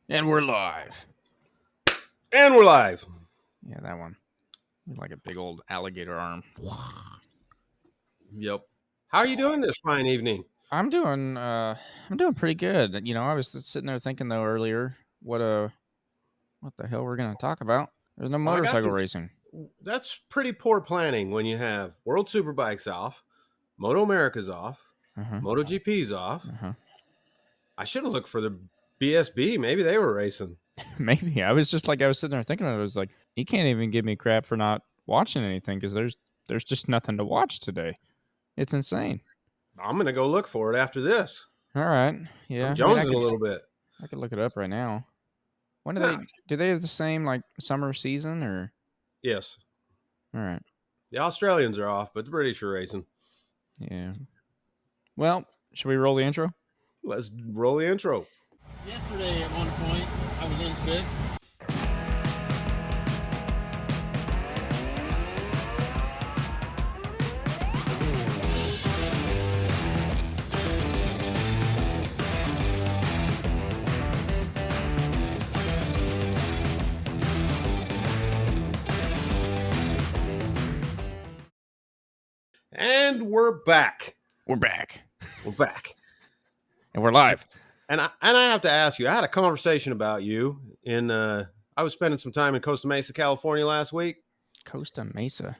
And we're live. And we're live. Yeah, that one. Like a big old alligator arm. Yep. How are you doing this fine evening? I'm doing pretty good. I was just sitting there thinking though earlier, what the hell we're gonna talk about. There's no Well, I got motorcycle some. racing. That's pretty poor planning when you have World Superbikes off, Moto America's off, Uh-huh. MotoGP's off. Uh-huh. I should have looked for the BSB. Maybe they were racing. Maybe. I was sitting there thinking I was like, you can't even give me crap for not watching anything because there's just nothing to watch today. It's insane. I'm gonna go look for it after this. All right. I'm Yeah. I mean jonesing a little bit. I could look it up right now. When Yeah. do they have the same like summer season or Yes. all right. The Australians are off, but the British are racing. Yeah. Well, should we roll the intro? Let's roll the intro. Yesterday at one point, I was in sixth. And we're back. We're back. We're back. And we're live. And I have to ask you, I had a conversation about you in I was spending some time in Costa Mesa, California last week. Costa Mesa.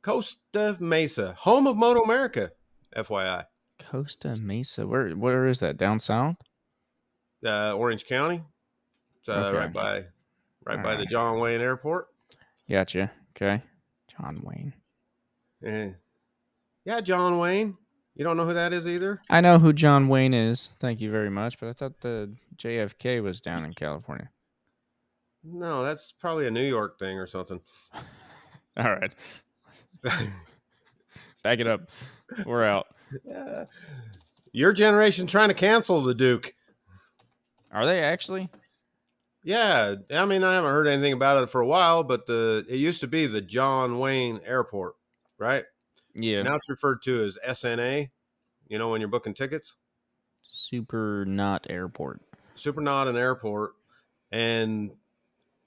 Costa Mesa, home of Moto America, FYI. Costa Mesa. Where is that? Down south? Orange County. It's Okay. right by All the right. John Wayne Airport. Gotcha. Okay. John Wayne. Yeah, John Wayne. You don't know who that is either? I know who John Wayne is. Thank you very much. But I thought the JFK was down in California. No, that's probably a New York thing or something. All right. Back it up. We're out. Your generation trying to cancel the Duke. Are they actually? Yeah, I mean, I haven't heard anything about it for a while, but it used to be the John Wayne Airport, right? Yeah. Now it's referred to as SNA, you know, when you're booking tickets. Super not airport. Super not an airport. And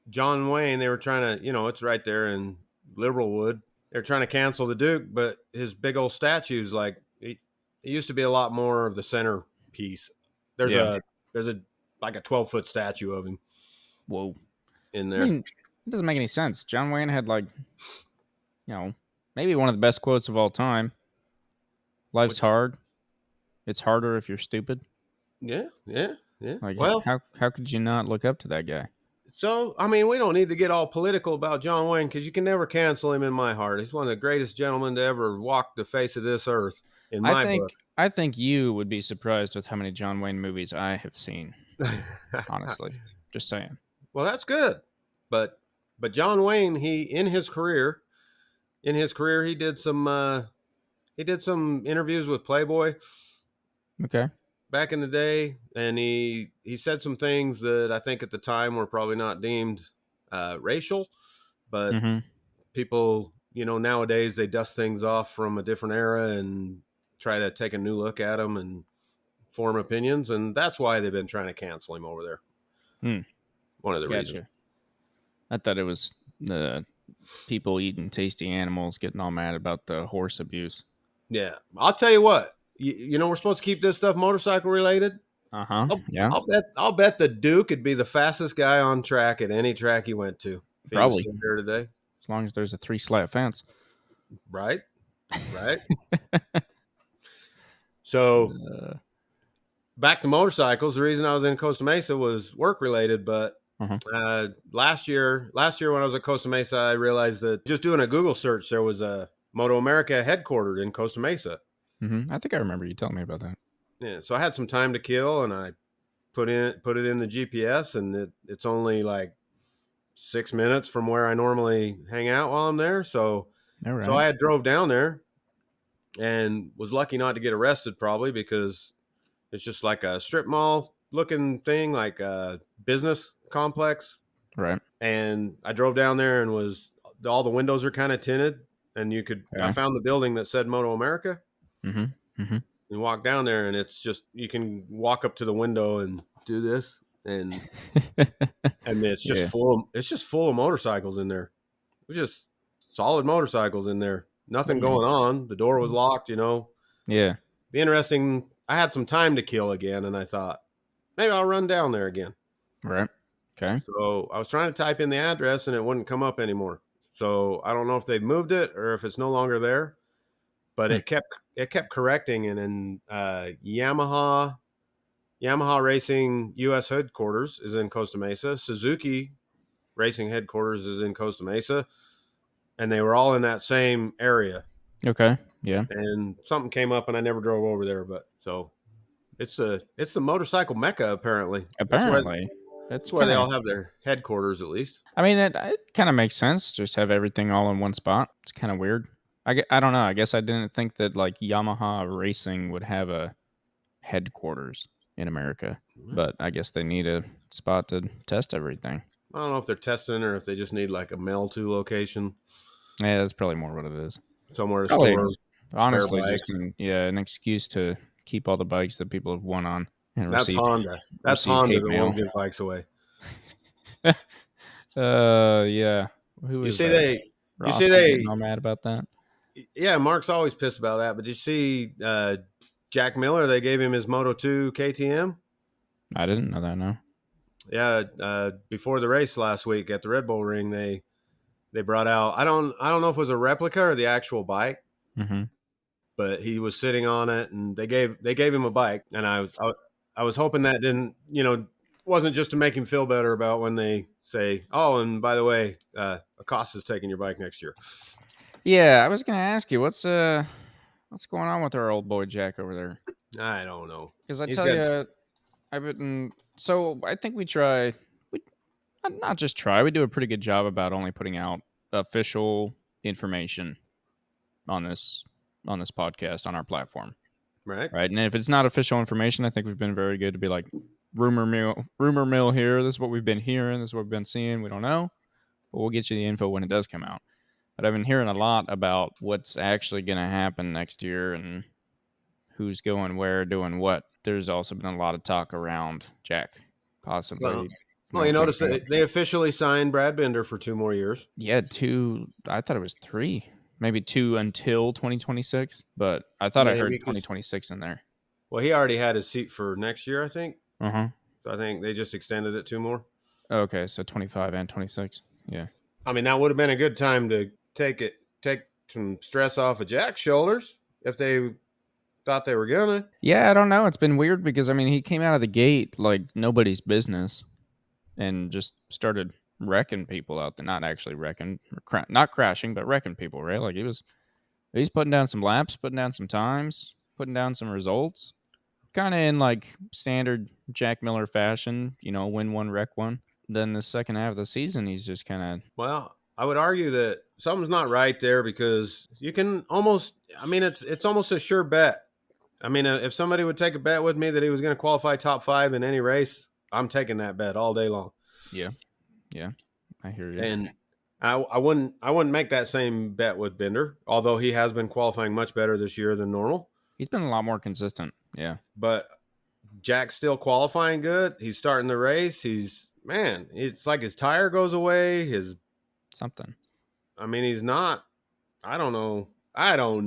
John Wayne, they were trying to, it's right there in Liberalwood. They're trying to cancel the Duke, but his big old statue's like, it used to be a lot more of the centerpiece. There's a like a 12-foot statue of him. Whoa. In there. I mean, it doesn't make any sense. John Wayne had maybe one of the best quotes of all time. Life's hard. It's harder if you're stupid. Yeah. Like, well, how could you not look up to that guy? So, I mean, we don't need to get all political about John Wayne because you can never cancel him in my heart. He's one of the greatest gentlemen to ever walk the face of this earth in my book. I think you would be surprised with how many John Wayne movies I have seen. Honestly, just saying. Well, that's good, but John Wayne, he in his career, he did some interviews with Playboy. Okay. Back in the day, and he said some things that I think at the time were probably not deemed racial, but people, nowadays they dust things off from a different era and try to take a new look at them and form opinions, and that's why they've been trying to cancel him over there. One of the reasons. I thought it was the people eating tasty animals getting all mad about the horse abuse. Yeah, I'll tell you what. We're supposed to keep this stuff motorcycle related. Yeah. I'll bet the Duke would be the fastest guy on track at any track he went to. Probably here today, as long as there's a 3-slat fence. Right. So back to motorcycles. The reason I was in Costa Mesa was work related, but last year when I was at Costa Mesa, I realized that just doing a Google search, there was a Moto America headquartered in Costa Mesa. I think I remember you telling me about that. Yeah, so I had some time to kill, and I put it in the GPS, and it's only like 6 minutes from where I normally hang out while I'm there. So, so I had drove down there, and was lucky not to get arrested, probably because it's just like a strip mall looking thing, like a business complex. Right. And I drove down there, and all the windows are kind of tinted, and I found the building that said Moto America. And walk down there, and it's just, you can walk up to the window and do this, and it's just full of motorcycles in there. It's just solid motorcycles in there. Nothing going on. The door was locked, Yeah. The interesting, I had some time to kill again, and I thought, maybe I'll run down there again. Right. Okay. So I was trying to type in the address, and it wouldn't come up anymore. So I don't know if they've moved it or if it's no longer there. But it kept correcting, and then Yamaha Racing U.S. headquarters is in Costa Mesa. Suzuki Racing headquarters is in Costa Mesa, and they were all in that same area. Okay. Yeah. And something came up, and I never drove over there. But so it's the motorcycle mecca apparently. Apparently, that's where they all have their headquarters, at least. I mean, it kind of makes sense. Just have everything all in one spot. It's kind of weird. I don't know. I guess I didn't think that like Yamaha Racing would have a headquarters in America, but I guess they need a spot to test everything. I don't know if they're testing or if they just need like a mail to location. Yeah, that's probably more what it is. Somewhere to store. Honestly, just an excuse to keep all the bikes that people have won on and That's Honda. That's Honda that won't give bikes away. Yeah. Who is that? You see they all mad about that? Yeah, Mark's always pissed about that. But you see, Jack Miller, they gave him his Moto 2 KTM. I didn't know that. No. Yeah, before the race last week at the Red Bull Ring, they brought out. I don't know if it was a replica or the actual bike. Mm-hmm. But he was sitting on it, and they gave him a bike, and I was hoping that didn't, wasn't just to make him feel better about when they say, oh, and by the way, Acosta's taking your bike next year. Yeah, I was gonna ask you what's going on with our old boy Jack over there. I don't know, because I tell you, I've been so I think we do a pretty good job about only putting out official information on this podcast on our platform, right? And if it's not official information, I think we've been very good to be like rumor mill here. This is what we've been hearing. This is what we've been seeing. We don't know, but we'll get you the info when it does come out. But I've been hearing a lot about what's actually going to happen next year and who's going where, doing what. There's also been a lot of talk around Jack possibly. Well, you notice that they officially signed Brad Binder for 2 more years. Yeah, 2. I thought it was 3. Maybe 2 until 2026, but I thought I heard 2026 in there. Well, he already had his seat for next year, I think. Uh-huh. So I think they just extended it 2 more. Okay, so 25 and 26. Yeah. I mean, that would have been a good time to take some stress off of Jack's shoulders if they thought they were gonna. Yeah, I don't know. It's been weird because, I mean, he came out of the gate like nobody's business and just started wrecking people out there. Not actually wrecking, not crashing, but wrecking people, right? Like he's putting down some laps, putting down some times, putting down some results, kind of in like standard Jack Miller fashion, win one, wreck one. Then the second half of the season, he's just kind of... Well, I would argue that something's not right there because you can almost, I mean, it's almost a sure bet. I mean, if somebody would take a bet with me that he was going to qualify top 5 in any race, I'm taking that bet all day long. Yeah. Yeah. I hear you. And I wouldn't make that same bet with Binder, although he has been qualifying much better this year than normal. He's been a lot more consistent. Yeah. But Jack's still qualifying good. He's starting the race. It's like his tire goes away. Something. I mean, he's not. I don't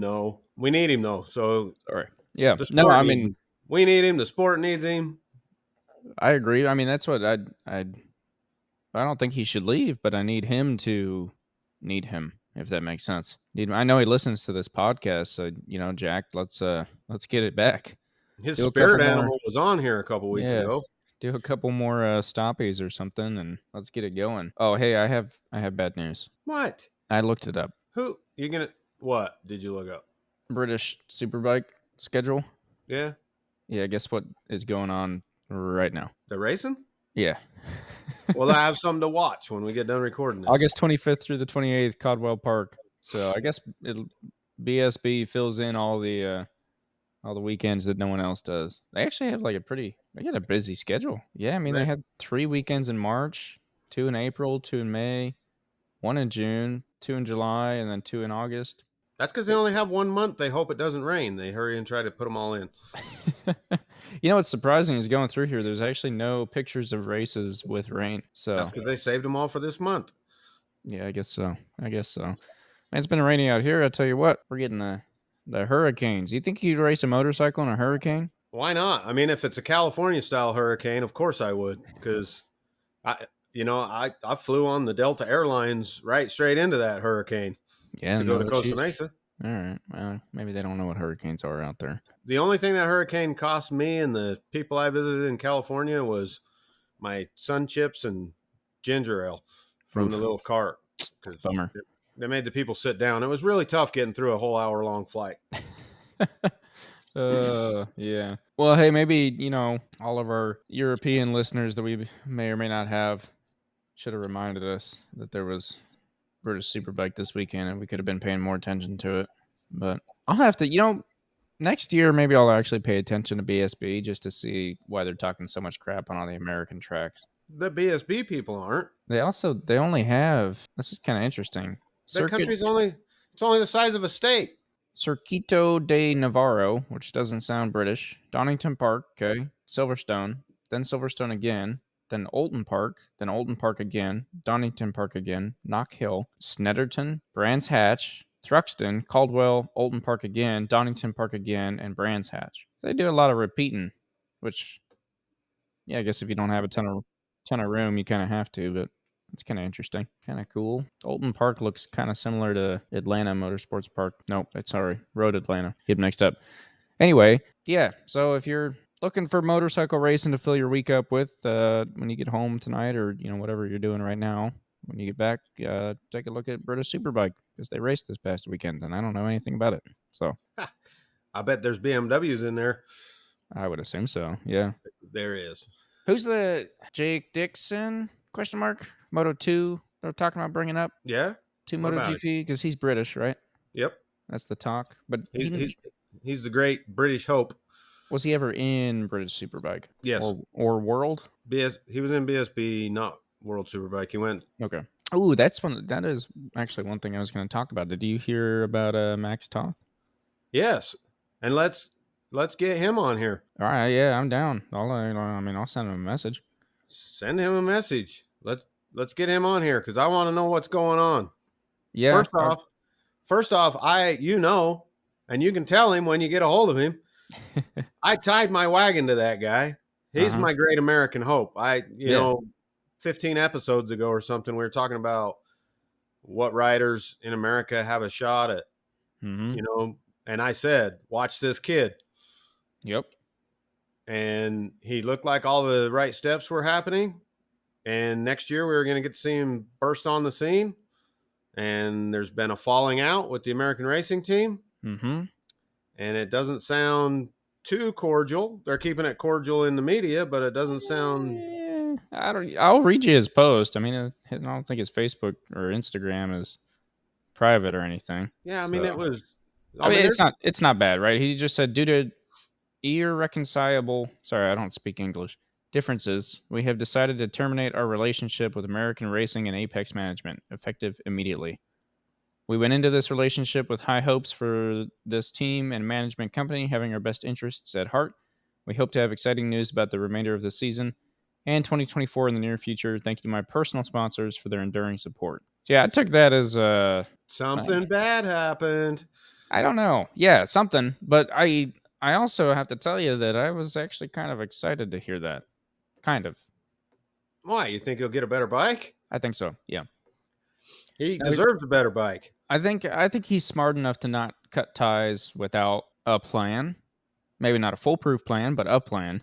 know. We need him though. So sorry. Yeah. No, I mean, we need him. The sport needs him. I agree. I mean, that's what I don't think he should leave, but I need him to need him, if that makes sense. I know he listens to this podcast, so Jack, let's get it back. His spirit animal was on here a couple weeks ago. Do a couple more stoppies or something, and let's get it going. Oh, hey, I have bad news. What? I looked it up. What did you look up? British Superbike schedule. Yeah. Yeah. Guess what is going on right now? The racing. Yeah. Well, I have something to watch when we get done recording this. August 25th through the 28th, Caldwell Park. So I guess BSB fills in all the weekends that no one else does. They actually have they get a busy schedule. Yeah, I mean, They had 3 weekends in March, 2 in April, 2 in May, 1 in June, 2 in July, and then 2 in August. That's because they only have 1 month. They hope it doesn't rain. They hurry and try to put them all in. You know what's surprising is going through here, there's actually no pictures of races with rain. So That's because they saved them all for this month. yeah, I guess so. Man, it's been raining out here. I tell you what, we're getting the hurricanes. You think you'd race a motorcycle in a hurricane? Why not? I mean, if it's a California style hurricane, of course I would, because I flew on the Delta Airlines right straight into that hurricane Yeah, to go no to Costa issues. Mesa. All right. Well, maybe they don't know what hurricanes are out there. The only thing that hurricane cost me and the people I visited in California was my sun chips and ginger ale from Oof. the little cart, because Bummer. they made the people sit down. It was really tough getting through a whole hour-long flight. Yeah. Well, hey, maybe, all of our European listeners that we may or may not have should have reminded us that there was British Superbike this weekend and we could have been paying more attention to it. But I'll have to, next year maybe I'll actually pay attention to BSB just to see why they're talking so much crap on all the American tracks. The BSB people aren't. They only have, this is kind of interesting. That country's only the size of a state. Circuito de Navarro, which doesn't sound British. Donington Park, okay. Silverstone, then Silverstone again, then Oulton Park again, Donington Park again, Knock Hill, Snetterton, Brands Hatch, Thruxton, Caldwell, Oulton Park again, Donington Park again, and Brands Hatch. They do a lot of repeating, which, yeah, I guess if you don't have a ton of room, you kind of have to, but it's kind of interesting, kind of cool. Oulton Park looks kind of similar to Atlanta Motorsports Park. Nope, Road Atlanta. Keep next up. Anyway, yeah. So if you're looking for motorcycle racing to fill your week up with when you get home tonight, or whatever you're doing right now, when you get back, take a look at British Superbike because they raced this past weekend, and I don't know anything about it. So I bet there's BMWs in there. I would assume so. Yeah, there is. Who's the Jake Dixon ? Moto 2 they're talking about bringing up? Yeah. To MotoGP because he's British, right? Yep. That's the talk. But he's the great British hope. Was he ever in British Superbike? Yes. Or World? He was in BSB, not World Superbike. He went. Okay. Oh, that is actually one thing I was going to talk about. Did you hear about Max Toth? Yes. And let's get him on here. All right, yeah, I'm down. I'll send him a message. Send him a message. Let's get him on here because I want to know what's going on. Yeah. First off, and you can tell him when you get a hold of him. I tied my wagon to that guy. He's my great American hope. 15 episodes ago or something, we were talking about what riders in America have a shot at, and I said, watch this kid. Yep. And he looked like all the right steps were happening. And next year we were going to get to see him burst on the scene. And there's been a falling out with the American racing team. Mm-hmm. And it doesn't sound too cordial. They're keeping it cordial in the media, but it doesn't sound. I'll read you his post. I mean, I don't think his Facebook or Instagram is private or anything. Yeah, I mean, it was. It's not bad, right? He just said, due to irreconcilable. Sorry, I don't speak English. Differences, we have decided to terminate our relationship with American Racing and Apex Management, effective immediately. We went into this relationship with high hopes for this team and management company, having our best interests at heart. We hope to have exciting news about the remainder of the season and 2024 in the near future. Thank you to my personal sponsors for their enduring support. So yeah, I took that as something bad happened. I don't know. Yeah, something. But I also have to tell you that I was actually kind of excited to hear that. Kind of. Why? You think he'll get a better bike? I think so. Yeah. He deserves a better bike. I think he's smart enough to not cut ties without a plan. Maybe not a foolproof plan, but a plan.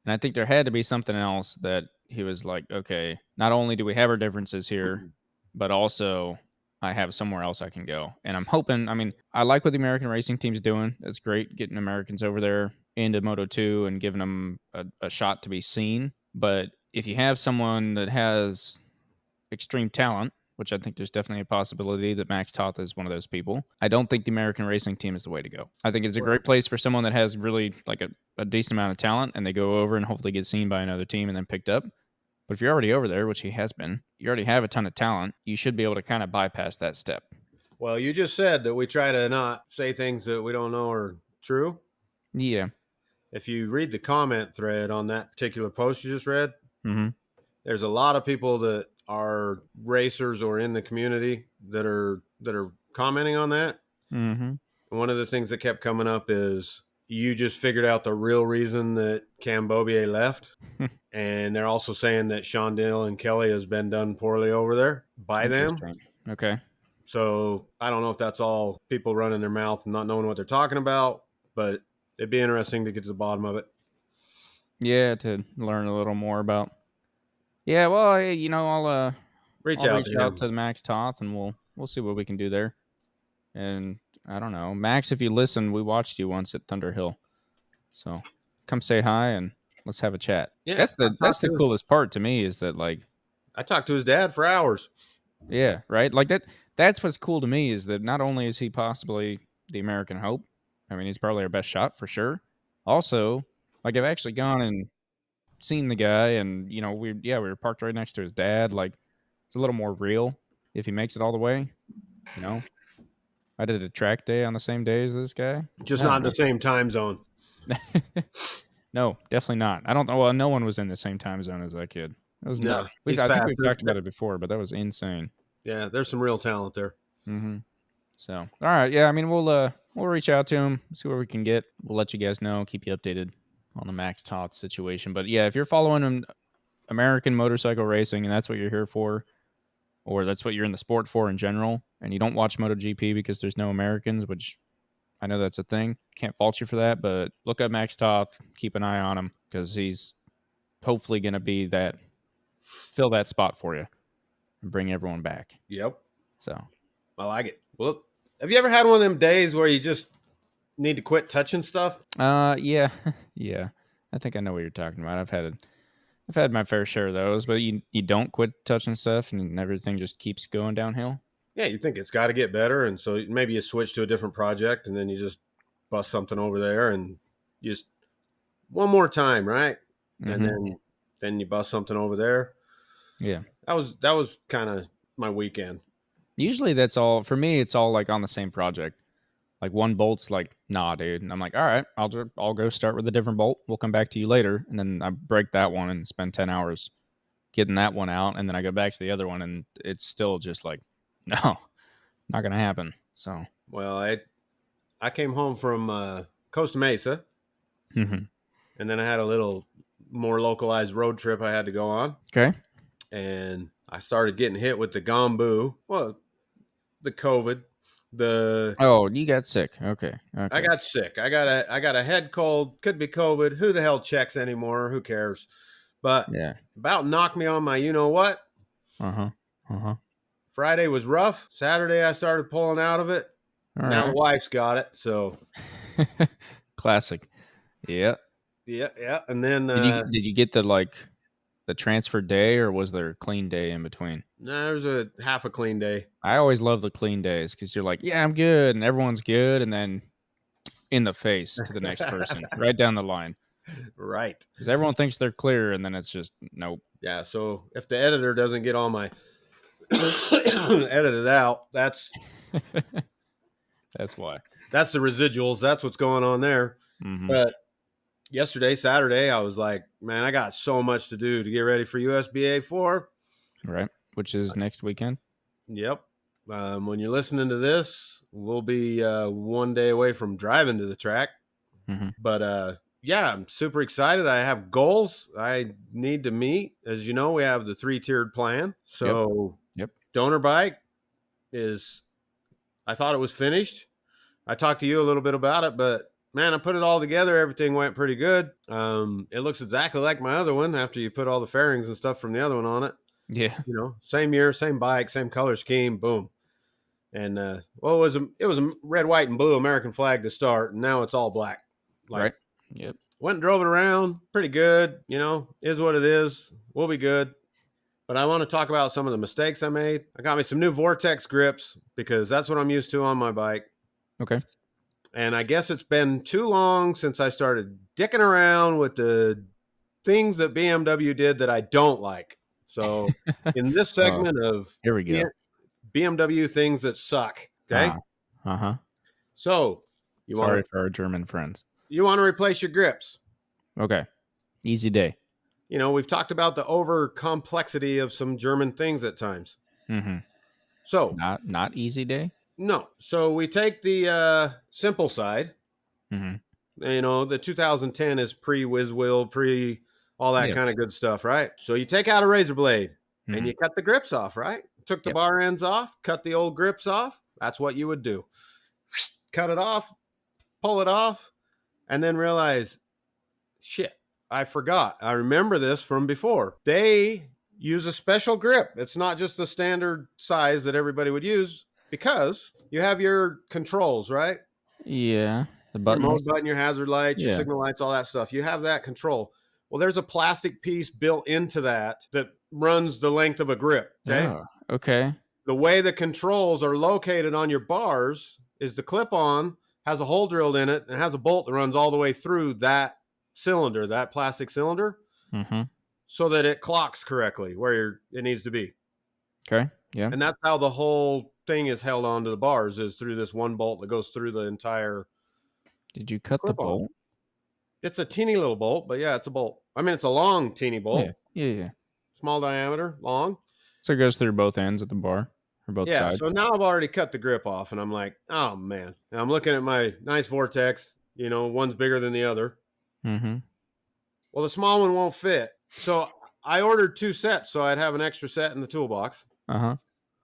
And I think there had to be something else that he was like, okay, not only do we have our differences here, but also I have somewhere else I can go. And I'm hoping, I like what the American racing team's doing. It's great getting Americans over there into Moto 2 and giving them a shot to be seen. But if you have someone that has extreme talent, which I think there's definitely a possibility that Max Toth is one of those people, I don't think the American racing team is the way to go. I think it's a great place for someone that has really like a decent amount of talent and they go over and hopefully get seen by another team and then picked up. But if you're already over there, which he has been, you already have a ton of talent, you should be able to kind of bypass that step. Well, you just said that we try to not say things that we don't know are true. Yeah. If you read the comment thread on that particular post you just read, Mm-hmm. there's a lot of people that are racers or in the community that are commenting on that. Mm-hmm. One of the things that kept coming up is you just figured out the real reason that Cambobier left. And they're also saying that Shondell and Kelly has been done poorly over there by them. Interesting. Okay. So I don't know if that's all people running their mouth and not knowing what they're talking about, but it'd be interesting to get to the bottom of it. Yeah, to learn a little more about. Yeah, well, I'll Reach I'll out reach to out him. to Max Toth and we'll see what we can do there. And I don't know, Max, if you listen, we watched you once at Thunder Hill, so come say hi and let's have a chat. Yeah, That's the coolest part to me is that like, I talked to his dad for hours. yeah, right, like that's what's cool to me is that not only is he possibly the American hope, I mean he's probably our best shot for sure. Also, like I've actually gone and seen the guy, and we were parked right next to his dad. Like it's a little more real if he makes it all the way. You know, I did a track day on the same day as this guy. Just I not don't in the know. same time zone. No, definitely not. I don't know. Well, no one was in the same time zone as that kid. It was No, nuts. he's I think we've faster. talked about it before, but that was insane. Yeah, there's some real talent there. Mm-hmm. So, all right, yeah. I mean, we'll reach out to him, see where we can get. We'll let you guys know, keep you updated on the Max Toth situation. But yeah, if you're following him, American motorcycle racing, and that's what you're here for, or that's what you're in the sport for in general, and you don't watch MotoGP because there's no Americans, which I know that's a thing. Can't fault you for that, but look up Max Toth, keep an eye on him because he's hopefully going to be that fill that spot for you and bring everyone back. Yep. So, I like it. Well, have you ever had one of them days where you just need to quit touching stuff? yeah, yeah. I think I know what you're talking about. I've had my fair share of those, but you don't quit touching stuff and everything just keeps going downhill. Yeah, you think it's got to get better, and so maybe you switch to a different project, and then you just bust something over there, and you just one more time, right? And Mm-hmm. then you bust something over there. Yeah. That was kind of my weekend. Usually that's all for me. It's all like on the same project. Like one bolt's like, nah, dude. And I'm like, all right, I'll go start with a different bolt. We'll come back to you later. And then I break that one and spend 10 hours getting that one out. And then I go back to the other one and it's still just like, no, not going to happen. So, Well, I came home from Costa Mesa, mm-hmm. and then I had a little more localized road trip I had to go on. Okay. And I started getting hit with the gombu. Well, the COVID. Oh, you got sick. Okay. I got sick. I got a head cold. Could be COVID. Who the hell checks anymore? Who cares? But Yeah. about knocked me on my you know what. Uh-huh. Uh-huh. Friday was rough. Saturday I started pulling out of it. All now right. the wife's got it. So Classic. Yeah. yeah. And then Did you get the transfer day or was there a clean day in between? there's a half a clean day. I always love the clean days because you're like, yeah, I'm good, and everyone's good, and then in the face to the next person, right down the line, Right. because everyone thinks they're clear, and then it's just nope. Yeah. So if the editor doesn't get all my edited out, that's why. that's the residuals. That's what's going on there. Mm-hmm. But yesterday, Saturday, I was like, man, I got so much to do to get ready for USBA 4. Right, which is next weekend. Yep. When you're listening to this, we'll be one day away from driving to the track. Mm-hmm. But yeah, I'm super excited. I have goals I need to meet. As you know, we have the 3-tiered plan. So Yep. donor bike is, I thought it was finished. I talked to you a little bit about it, but man, I put it all together. Everything went pretty good. It looks exactly like my other one after you put all the fairings and stuff from the other one on it. Yeah. You know, same year, same bike, same color scheme, boom. And well, it was a red, white, and blue American flag to start, and now it's all black. Like, right. Yep. Went and drove it around, pretty good. You know, is what it is. We'll be good. But I want to talk about some of the mistakes I made. I got me some new Vortex grips because that's what I'm used to on my bike. Okay. And I guess it's been too long since I started dicking around with the things that BMW did that I don't like. So in this segment of here we go. BMW things that suck, Okay. Uh-huh. So you want Sorry to for our German friends. replace your grips. Okay. Easy day. We've talked about the over complexity of some German things at times. Mm-hmm. So Not easy day. no. So we take the simple side. Mm-hmm. The 2010 is pre-whiz wheel, pre all that Yeah. kind of good stuff, right? So you take out a razor blade and Mm-hmm. you cut the grips off, right? Took the Yep. bar ends off, cut the old grips off. That's what you would do. Cut it off, pull it off, and then realize, shit, I forgot. I remember this from before. They use a special grip. It's not just the standard size that everybody would use because you have your controls, right? Yeah. The Your buttons. mode button, your hazard lights, your Yeah. signal lights, all that stuff. You have that control. Well, there's a plastic piece built into that runs the length of a grip. Okay. Oh, okay. The way the controls are located on your bars is the clip on has a hole drilled in it and has a bolt that runs all the way through that cylinder, that plastic cylinder, Mm-hmm. so that it clocks correctly where it needs to be. Okay. Yeah. And that's how the whole thing is held onto the bars, is through this one bolt that goes through the entire Did you cut the clip on. bolt? It's a teeny little bolt, but yeah, it's a bolt. I mean, it's a long, teeny bolt. Yeah. Small diameter, long. So it goes through both ends of the bar or both Yeah, sides. so now I've already cut the grip off, and I'm like, oh, man. And I'm looking at my nice Vortex. One's bigger than the other. Mm-hmm. Well, the small one won't fit. So I ordered 2 sets so I'd have an extra set in the toolbox. Uh-huh.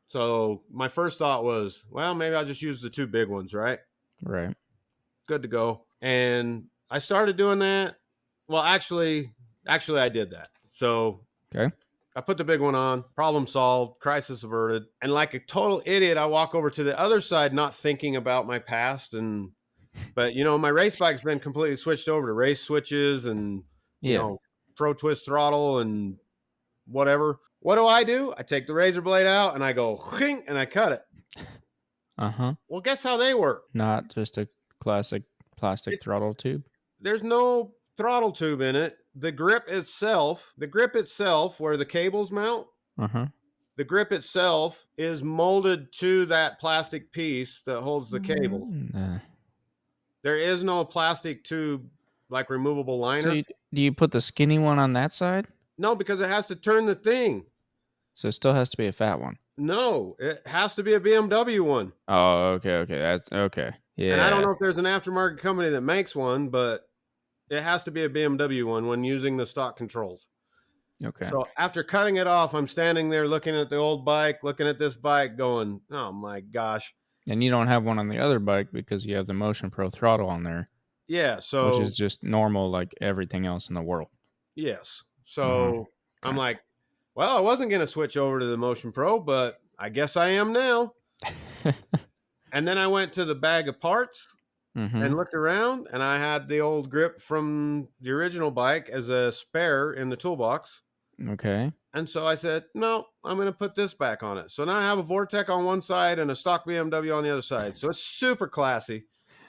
So my first thought was, well, maybe I'll just use the 2 big ones, right? Right. Good to go. And I started doing that. Well, actually, I did that. So Okay. I put the big one on, problem solved, crisis averted. And like a total idiot, I walk over to the other side, not thinking about my past. But my race bike's been completely switched over to race switches and, pro twist throttle and whatever. What do? I take the razor blade out and I go, ching, and I cut it. Uh-huh. Well, guess how they work? Not just a classic plastic throttle tube. There's no throttle tube in it. The grip itself, where the cables mount, Uh-huh. the grip itself is molded to that plastic piece that holds the cable. There is no plastic tube, like removable liner. So do you put the skinny one on that side? No, because it has to turn the thing. So it still has to be a fat one. No, it has to be a BMW one. Oh, okay. That's okay. Yeah. And I don't know if there's an aftermarket company that makes one, but it has to be a BMW one when using the stock controls. Okay. So after cutting it off, I'm standing there looking at the old bike, looking at this bike going, oh my gosh. And you don't have one on the other bike because you have the Motion Pro throttle on there. Yeah. So which is just normal like everything else in the world. Yes. So I'm like, well, I wasn't going to switch over to the Motion Pro, but I guess I am now. And then I went to the bag of parts and looked around, and I had the old grip from the original bike as a spare in the toolbox. Okay. And so I said, no, I'm going to put this back on it. So now I have a Vortec on one side and a stock BMW on the other side. So it's super classy.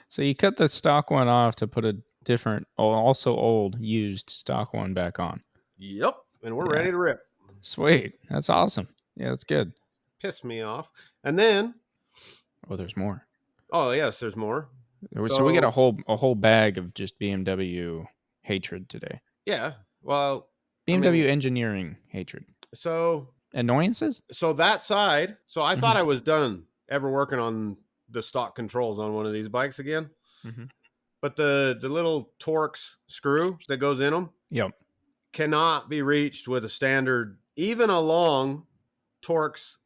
So you cut the stock one off to put a different, also old, used stock one back on. Yep. And we're ready to rip. Sweet. That's awesome. Yeah, that's good. Pissed me off. And then... Oh, there's more. Oh, yes, there's more. So we got a whole bag of just BMW hatred today. Yeah. Well... BMW engineering hatred. So... Annoyances? So that side... So I thought I was done ever working on the stock controls on one of these bikes again. But the little Torx screw that goes in them... Yep. Cannot be reached with a standard, even a long Torx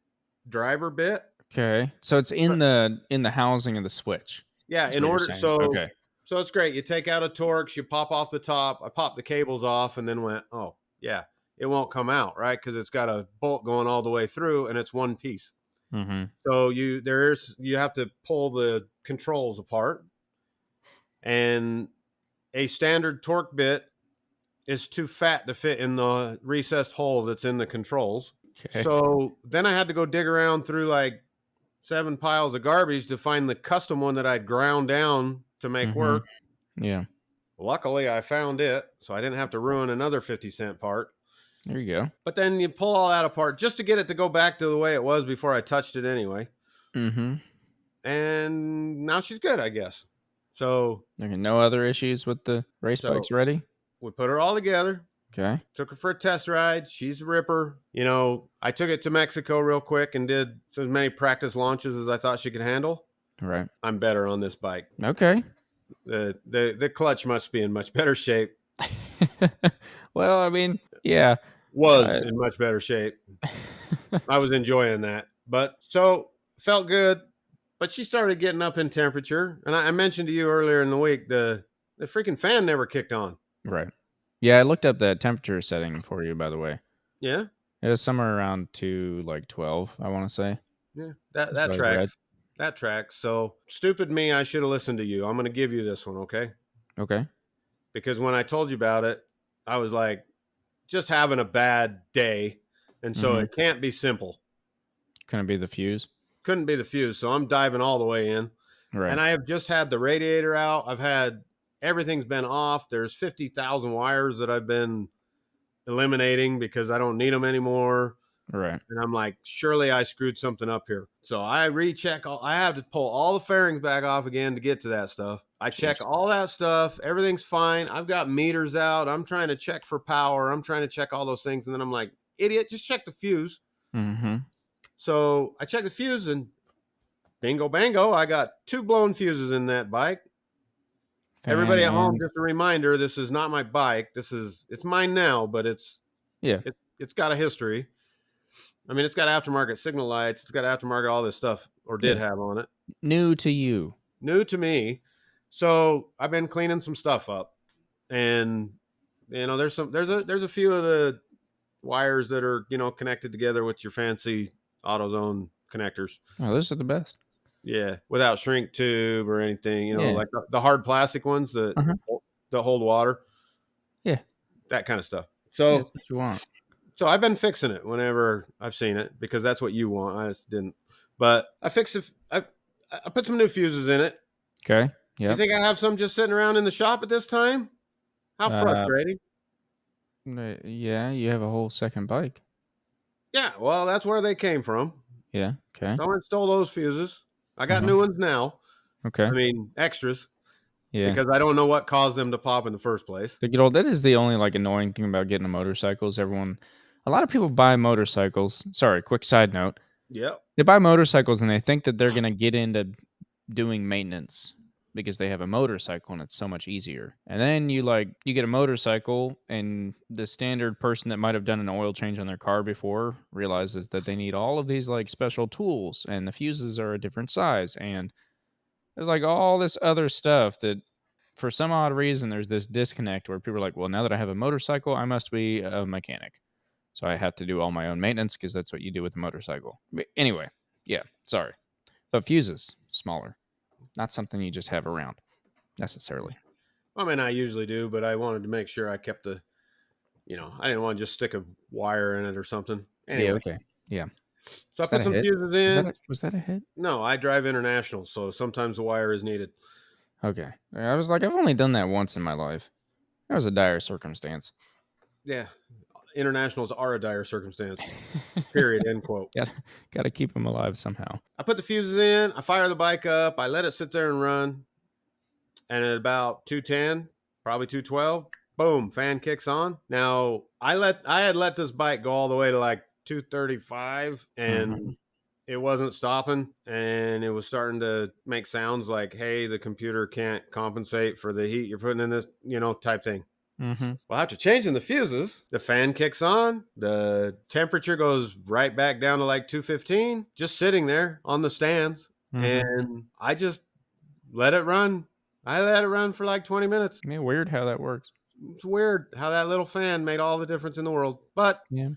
driver bit. Okay, so it's in the housing of the switch. Yeah, in order. So it's great. You take out a Torx, you pop off the top. I popped the cables off, and then went, oh yeah, it won't come out, right? Because it's got a bolt going all the way through, and it's one piece. So you have to pull the controls apart, and a standard torque bit is too fat to fit in the recessed hole that's in the controls. Okay. So then I had to go dig around through like 7 piles of garbage to find the custom one that I'd ground down to make work. Yeah. Luckily, I found it, so I didn't have to ruin another 50-cent part. There you go. But then you pull all that apart just to get it to go back to the way it was before I touched it anyway. and now she's good, I guess. So Okay, no other issues with the race bikes ready? We put her all together. Okay. Took her for a test ride. She's a ripper. I took it to Mexico real quick and did as many practice launches as I thought she could handle. Right. I'm better on this bike. Okay. The clutch must be in much better shape. Well, I mean, yeah. Was in much better shape. I was enjoying that. But so felt good. But she started getting up in temperature. And I mentioned to you earlier in the week, the freaking fan never kicked on. Right. Yeah, I looked up the temperature setting for you, by the way. Yeah? It was somewhere around to like 12, I want to say. Yeah, that tracks. That tracks. So stupid me, I should have listened to you. I'm going to give you this one, okay? Okay. Because when I told you about it, I was like, just having a bad day. And so it can't be simple. Couldn't be the fuse? Couldn't be the fuse. So I'm diving all the way in. Right. And I have just had the radiator out. Everything's been off. There's 50,000 wires that I've been eliminating because I don't need them anymore. Right. And I'm like, surely I screwed something up here. So I recheck I have to pull all the fairings back off again to get to that stuff. I check all that stuff. Everything's fine. I've got meters out. I'm trying to check for power. I'm trying to check all those things. And then I'm like, idiot, just check the fuse. So I check the fuse and bingo, bango. I got 2 blown fuses in that bike. Everybody at home, just a reminder, this is not my bike. It's mine now, but it's got a history. I mean, it's got aftermarket signal lights. It's got aftermarket all this stuff, or did have on it. New to you. New to me. So I've been cleaning some stuff up, and there's a few of the wires that are connected together with your fancy AutoZone connectors. Oh, those are the best. Yeah, without shrink tube or anything. Like the hard plastic ones that hold water. Yeah, that kind of stuff. So that's what you want. So I've been fixing it whenever I've seen it because that's what you want. I just didn't. But I fixed it. I put some new fuses in it. Okay. Yeah. You think I have some just sitting around in the shop at this time? How frustrating. Yeah, you have a whole second bike. Yeah, well, that's where they came from. Yeah, okay. Someone stole those fuses. I got new ones now. Okay. I mean, extras. Yeah. Because I don't know what caused them to pop in the first place. That is the only annoying thing about getting a motorcycle is a lot of people buy motorcycles. Sorry, quick side note. Yep. They buy motorcycles and they think that they're going to get into doing maintenance because they have a motorcycle and it's so much easier. And then you get a motorcycle and the standard person that might have done an oil change on their car before realizes that they need all of these special tools and the fuses are a different size and there's all this other stuff that for some odd reason there's this disconnect where people are like, well, now that I have a motorcycle, I must be a mechanic. So I have to do all my own maintenance because that's what you do with a motorcycle. But anyway, yeah, sorry. But fuses, smaller. Not something you just have around necessarily. I mean, I usually do, but I wanted to make sure I kept I didn't want to just stick a wire in it or something. Anyway. Yeah, okay. Yeah. So I put some fuses in. Was that a hit? No, I drive international, so sometimes the wire is needed. Okay. I was like, I've only done that once in my life. That was a dire circumstance. Yeah. Internationals are a dire circumstance. Period. End quote. Got to keep them alive somehow. I put the fuses in. I fire the bike up. I let it sit there and run. And at about 210, probably 212, boom, fan kicks on. Now, I had let this bike go all the way to 235, and it wasn't stopping, and it was starting to make sounds like, hey, the computer can't compensate for the heat you're putting in this, type thing. Well, after changing the fuses, the fan kicks on, the temperature goes right back down to 215, just sitting there on the stands, and I just let it run. I let it run for 20 minutes. Yeah, weird how that works. It's weird how that little fan made all the difference in the world. But yeah.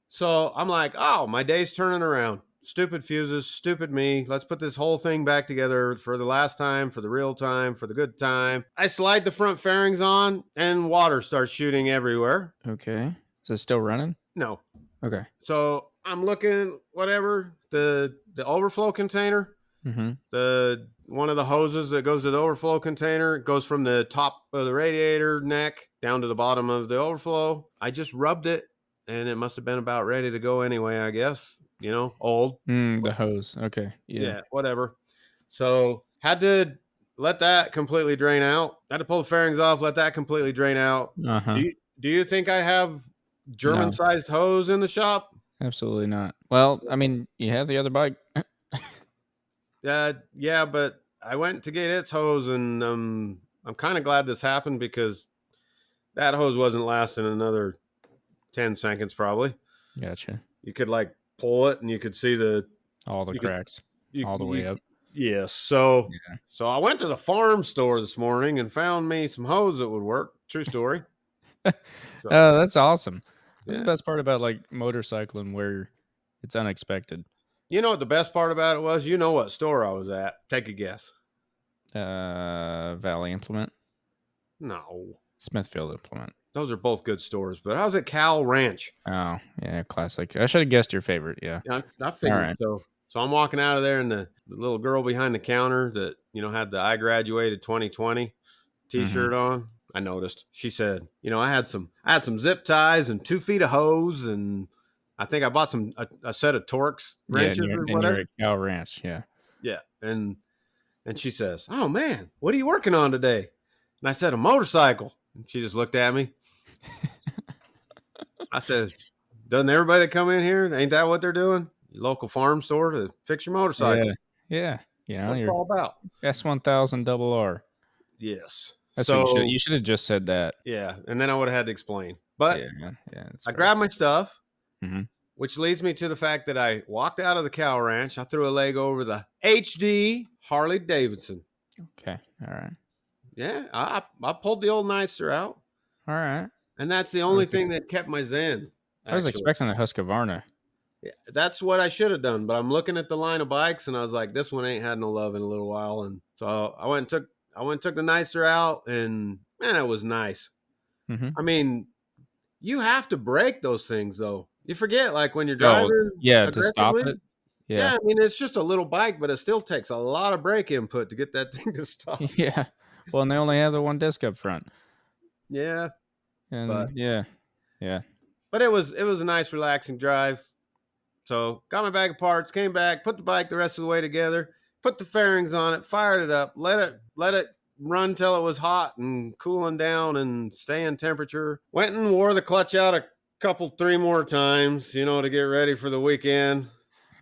So I'm like, oh, my day's turning around. Stupid fuses, stupid me. Let's put this whole thing back together for the last time, for the real time, for the good time. I slide the front fairings on and water starts shooting everywhere. Okay. Is it still running? No. Okay. So I'm looking, whatever, the overflow container, one of the hoses that goes to the overflow container goes from the top of the radiator neck down to the bottom of the overflow. I just rubbed it and it must have been about ready to go anyway, I guess. Old. The hose. Okay. Yeah, whatever. So had to let that completely drain out. Had to pull the fairings off, let that completely drain out. Uh-huh. Do you think I have No, German-sized hose in the shop? absolutely not. Well, I mean, you have the other bike. Yeah, but I went to get its hose, and I'm kind of glad this happened because that hose wasn't lasting another 10 seconds probably. Gotcha. You could like pull it, and you could see All the you could cracks, all the way you up. yes. So Yeah. so I went to the farm store this morning and found me some hose that would work. True story. So Oh, that's awesome. That's the yeah. best part about like motorcycling where it's unexpected. You know what the best part about it was? You know what store I was at. Take a guess. Valley Implement, No. Smithfield Implement. Those are both good stores, but I was at Cal Ranch. Oh, yeah, classic. I should have guessed your favorite. Yeah. I All figured right. so. So I'm walking out of there, and the little girl behind the counter that had the "I graduated 2020" Mm-hmm. T-shirt on. I noticed. She said, I had some zip ties and 2 feet of hose, and I think I bought a set of Torx Yeah, wrenches or and you're whatever. at Cow Ranch. Yeah. Yeah, and she says, "Oh man, what are you working on today?" And I said, "A motorcycle." And she just looked at me. I said, "Doesn't everybody that come in here, ain't that what they're doing? Your local farm store to fix your Yeah. motorcycle. Yeah. You That's know, what it's your all about." S1000 double R. Yes. That's what you should. So You should have just said that. yeah, and then I would have had to explain. But Yeah. Yeah. That's I fair. grabbed my stuff, Mm-hmm. which leads me to the fact that I walked out of the cow ranch. I threw a leg over the HD Harley Davidson. Okay. All right. Yeah, I pulled the old Nitzer out, All right. and that's the I only was thing that kept my zen. I was Actually, expecting a Husqvarna. yeah, that's what I should have done. But I'm looking at the line of bikes, and I was like, this one ain't had no love in a little while. And so I went and took the Nitzer out, and man, it was nice. Mm-hmm. I mean, you have to break those things though. You forget, like when you're Oh, driving yeah. To stop aggressively. it. Yeah. Yeah, I mean it's just a little bike, but it still takes a lot of brake input to get that thing to stop. Yeah. Well, and they only have the one disc up front. Yeah, but And yeah. Yeah. it was a nice relaxing drive. So got my bag of parts, came back, put the bike the rest of the way together, put the fairings on it, fired it up, let it run till it was hot and cooling down and staying temperature. Went and wore the clutch out a couple, 3 more times, to get ready for the weekend.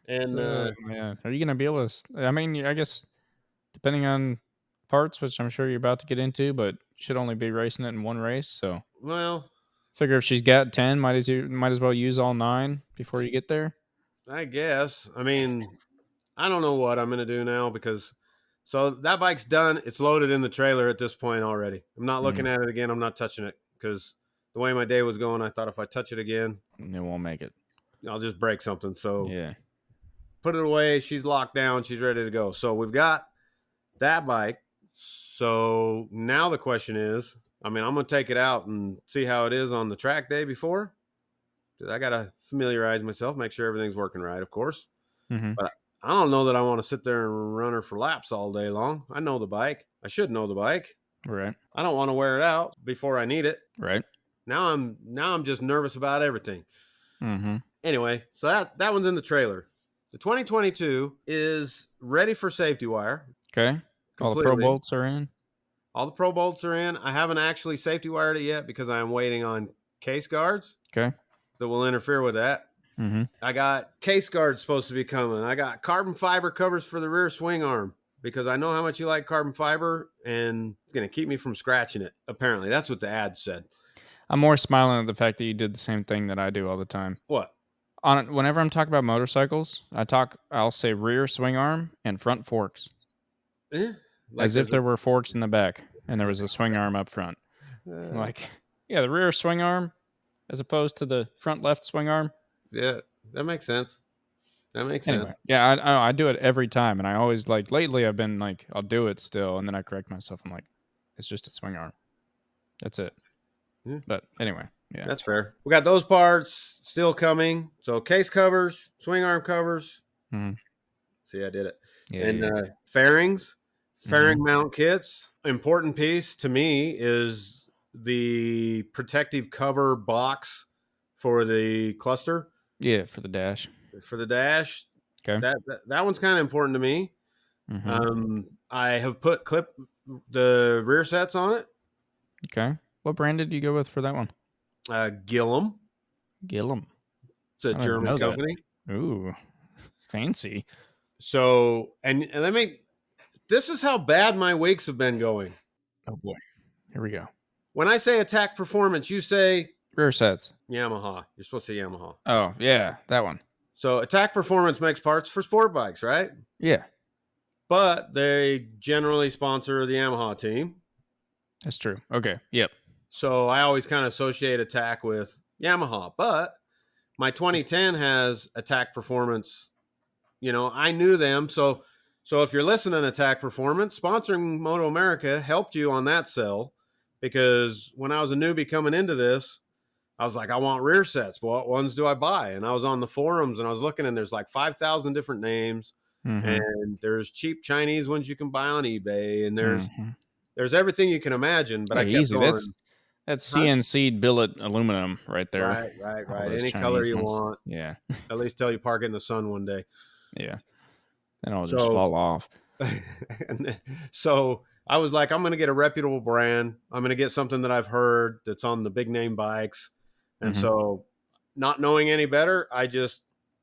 And Oh man, are you gonna be able to? I mean, I guess depending on parts, which I'm sure you're about to get into, but should only be racing it in one race. So well, figure if she's got 10, might as well use all 9 before you get there. I guess. I mean, I don't know what I'm gonna do now because so that bike's done. It's loaded in the trailer at this point already. I'm not looking Mm, at it again. I'm not touching it because the way my day was going, I thought if I touch it again, it won't make it. I'll just break something. So Yeah. put it away. She's locked down. She's ready to go. So we've got that bike. So now the question is, I mean, I'm gonna take it out and see how it is on the track day before. Because I gotta familiarize myself, make sure everything's working right, of course. Mm-hmm. But I don't know that I want to sit there and run her for laps all day long. I know the bike. I should know the bike. Right. I don't want to wear it out before I need it. Right. Now I'm just nervous about everything. Mm-hmm. Anyway, so that one's in the trailer. The 2022 is ready for safety wire Okay. All the pro completely. bolts are in. All the pro bolts are in. I haven't actually safety wired it yet because I am waiting on case guards Okay. that will interfere with that. Mm-hmm. I got case guards supposed to be coming. I got carbon fiber covers for the rear swing arm because I know how much you like carbon fiber and it's going to keep me from scratching it. Apparently, that's what the ad said. I'm more smiling at the fact that you did the same thing that I do all the time. What? Whenever I'm talking about motorcycles, I'll say rear swing arm and front forks. Eh? As if there were forks in the back and there was a swing arm up front. Like, yeah, the rear swing arm as opposed to the front left swing arm. Yeah, that makes sense. Anyway, yeah, I do it every time, and I always lately I've been like I'll do it still, and then I correct myself. I'm like, it's just a swing arm. That's it. Yeah. But anyway, yeah, That's fair. We got those parts still coming. So case covers, swing arm covers. Mm-hmm. See, I did it. Yeah, and yeah. Fairings, fairing mount kits. Important piece to me is the protective cover box for the cluster. Yeah, for the dash. For the dash. Okay. That one's kind of important to me. I have put the rear sets on it. Okay. What brand did you go with for that one? Gillum. Gillum. It's a German company. Ooh, fancy. So, and this is how bad my weeks have been going. Oh boy. Here we go. When I say attack performance, you say rear sets. Yamaha. You're supposed to say Yamaha. Oh, yeah, that one. So attack performance makes parts for sport bikes, right? Yeah. But they generally sponsor the Yamaha team. That's true. Okay. Yep. So I always kind of associate attack with Yamaha, but my 2010 has attack performance. You know, I knew them. So if you're listening to Attack Performance, sponsoring Moto America helped you on that sell, because when I was a newbie coming into this, I was like, I want rear sets. What ones do I buy? And I was on the forums and I was looking, and there's like 5,000 different names, and there's cheap Chinese ones you can buy on eBay, and there's everything you can imagine. But I kept easy. going. That's CNC billet aluminum right there. Right. Any color you want. Yeah. At least till you park it in the sun one day. Yeah. Then I'll just fall off. So I was like, I'm going to get a reputable brand. I'm going to get something that I've heard that's on the big name bikes. And so, not knowing any better,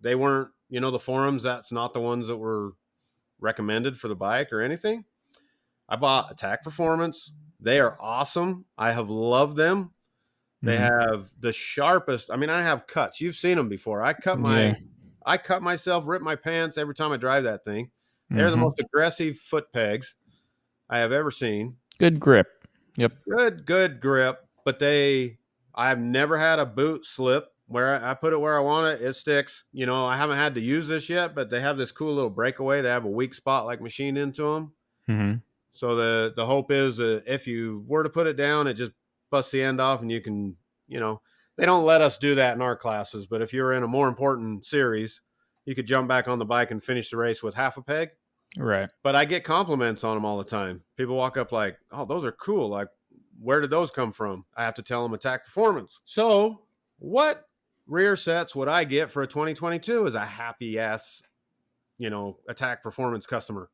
they weren't, the forums, that's not the ones that were recommended for the bike or anything. I bought Attack Performance. They are awesome. I have loved them. They have the sharpest. I mean, I have cuts. You've seen them before. I cut myself, rip my pants every time I drive that thing. They're the most aggressive foot pegs I have ever seen. Good grip. Yep. Good grip. But I've never had a boot slip. Where I put it where I want it, it sticks. I haven't had to use this yet, but they have this cool little breakaway. They have a weak spot like machined into them. So the hope is that if you were to put it down, it just busts the end off, and you can, they don't let us do that in our classes. But if you're in a more important series, you could jump back on the bike and finish the race with half a peg. Right. But I get compliments on them all the time. People walk up like, oh, those are cool. Like, where did those come from? I have to tell them Attack Performance. So what rear sets would I get for a 2022 as a happy ass, Attack Performance customer?